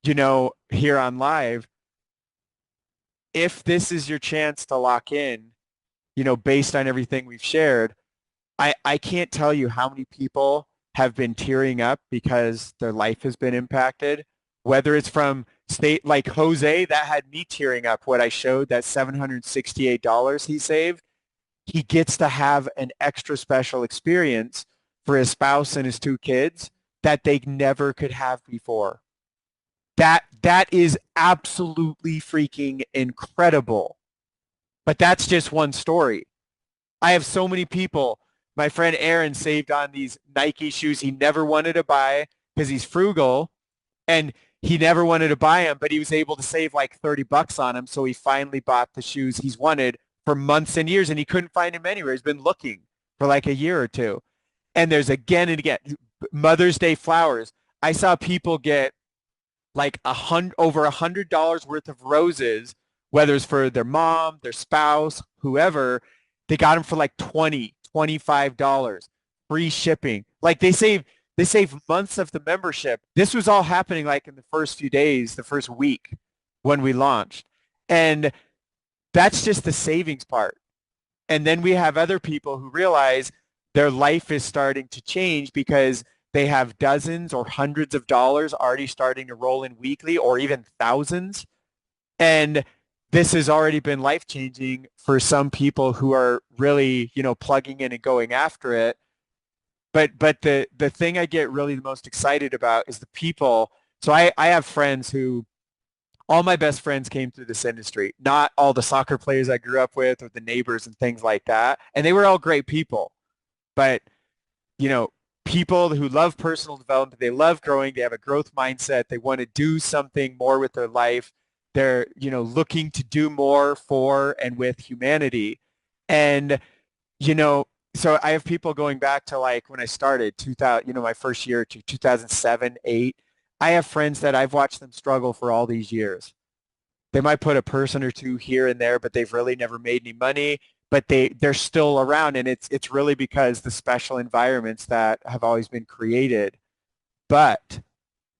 here on live, if this is your chance to lock in, based on everything we've shared, I can't tell you how many people have been tearing up because their life has been impacted, whether it's from state like Jose, that had me tearing up, what I showed, that $768 he saved. He gets to have an extra special experience for his spouse and his 2 kids that they never could have before. That is absolutely freaking incredible. But that's just one story. I have so many people. My friend Aaron saved on these Nike shoes he never wanted to buy because he's frugal, and he never wanted to buy them, but he was able to save like $30 on them. So he finally bought the shoes he's wanted for months and years, and he couldn't find him anywhere. He's been looking for like a year or two. And there's again and again, Mother's Day flowers. I saw people get like over $100 worth of roses, whether it's for their mom, their spouse, whoever. They got them for like $20, $25, free shipping. Like they save months of the membership. This was all happening like in the first few days, the first week when we launched. And that's just the savings part. And then we have other people who realize their life is starting to change because they have dozens or hundreds of dollars already starting to roll in weekly, or even thousands. And this has already been life-changing for some people who are really, plugging in and going after it. But the thing I get really the most excited about is the people. So I have friends who, all my best friends came through this industry, not all the soccer players I grew up with or the neighbors and things like that. And they were all great people. But, people who love personal development, they love growing, they have a growth mindset, they want to do something more with their life. They're, looking to do more for and with humanity. And, so I have people going back to like when I started 2000, my first year to 2007, 8. I have friends that I've watched them struggle for all these years. They might put a person or two here and there, but they've really never made any money, but they're still around. And it's really because the special environments that have always been created. But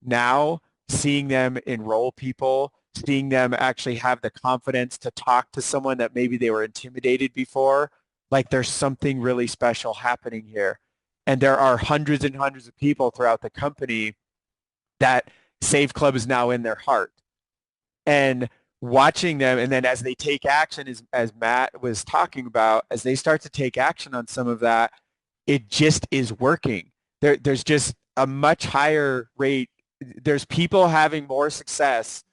now seeing them enroll people, seeing them actually have the confidence to talk to someone that maybe they were intimidated before, like there's something really special happening here. And there are hundreds and hundreds of people throughout the company that Save Club is now in their heart. And watching them, and then as they take action, as Matt was talking about, as they start to take action on some of that, it just is working. There's just a much higher rate. There's people having more success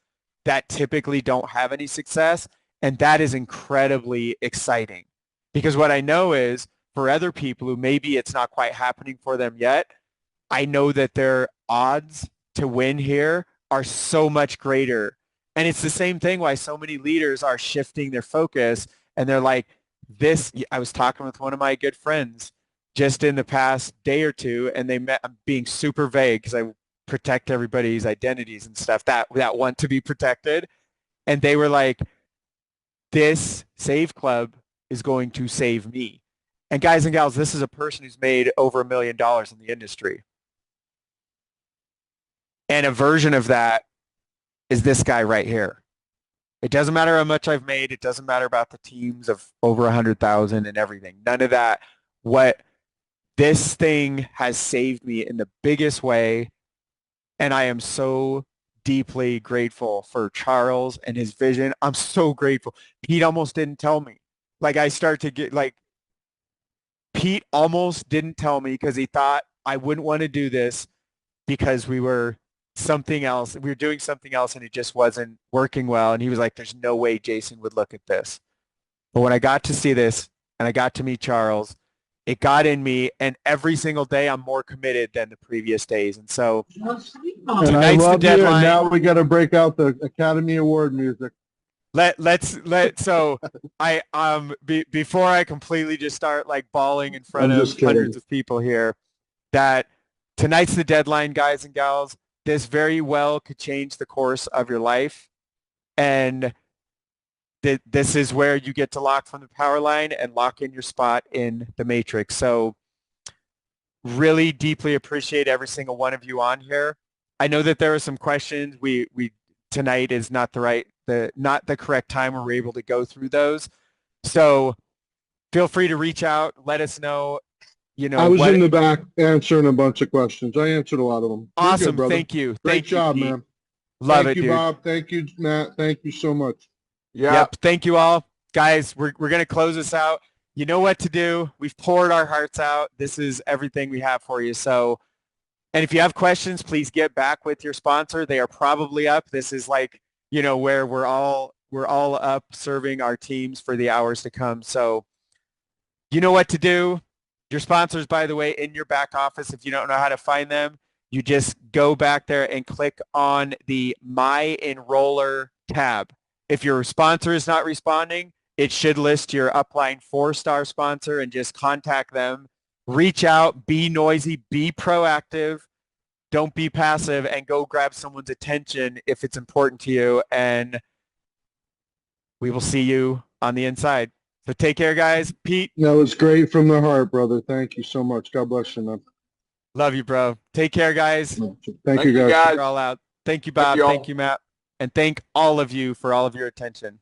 that typically don't have any success, and that is incredibly exciting. Because what I know is for other people who maybe it's not quite happening for them yet, I know that their odds to win here are so much greater. And it's the same thing why so many leaders are shifting their focus, and they're like, I was talking with one of my good friends just in the past day or two, and I'm being super vague because I protect everybody's identities and stuff that want to be protected. And they were like, this Save Club is going to save me. And guys and gals, this is a person who's made over $1 million in the industry. And a version of that is this guy right here. It doesn't matter how much I've made. It doesn't matter about the teams of over 100,000 and everything. None of that. What this thing has saved me in the biggest way. And I am so deeply grateful for Charles and his vision. I'm so grateful. Pete almost didn't tell me. Like I start to get like, Pete almost didn't tell me because he thought I wouldn't want to do this because we were something else. We were doing something else and it just wasn't working well. And he was like, there's no way Jason would look at this. But when I got to see this and I got to meet Charles, it got in me, and every single day I'm more committed than the previous days. And so and I love you, and now we got to break out the Academy Award music. So I before I completely just start like bawling in front of hundreds of people here, that tonight's the deadline, guys and gals. this very well could change the course of your life. And this is where you get to lock from the power line and lock in your spot in the matrix. So really deeply appreciate every single one of you on here. I know that there are some questions. We tonight is not the correct time where we're able to go through those. So feel free to reach out. Let us know. I was in the back answering a bunch of questions. I answered a lot of them. Awesome. Good, thank you. Great job, man. Love Thank it, you, dude. Bob. Thank you, Matt. Thank you so much. Yep. Thank you all. Guys, we're going to close this out. You know what to do. We've poured our hearts out. This is everything we have for you. So, and if you have questions, please get back with your sponsor. They are probably up. This is like, where we're all up serving our teams for the hours to come. So you know what to do. Your sponsors, by the way, in your back office. If you don't know how to find them, you just go back there and click on the My Enroller tab. If your sponsor is not responding, it should list your upline 4-star sponsor and just contact them. Reach out, be noisy, be proactive. Don't be passive, and go grab someone's attention if it's important to you. And we will see you on the inside. So take care, guys. Pete. That was great from the heart, brother. Thank you so much. God bless you, man. Love you, bro. Take care, guys. Thank you, guys. You're all out. Thank you, Bob. Thank you, Matt. And thank all of you for all of your attention.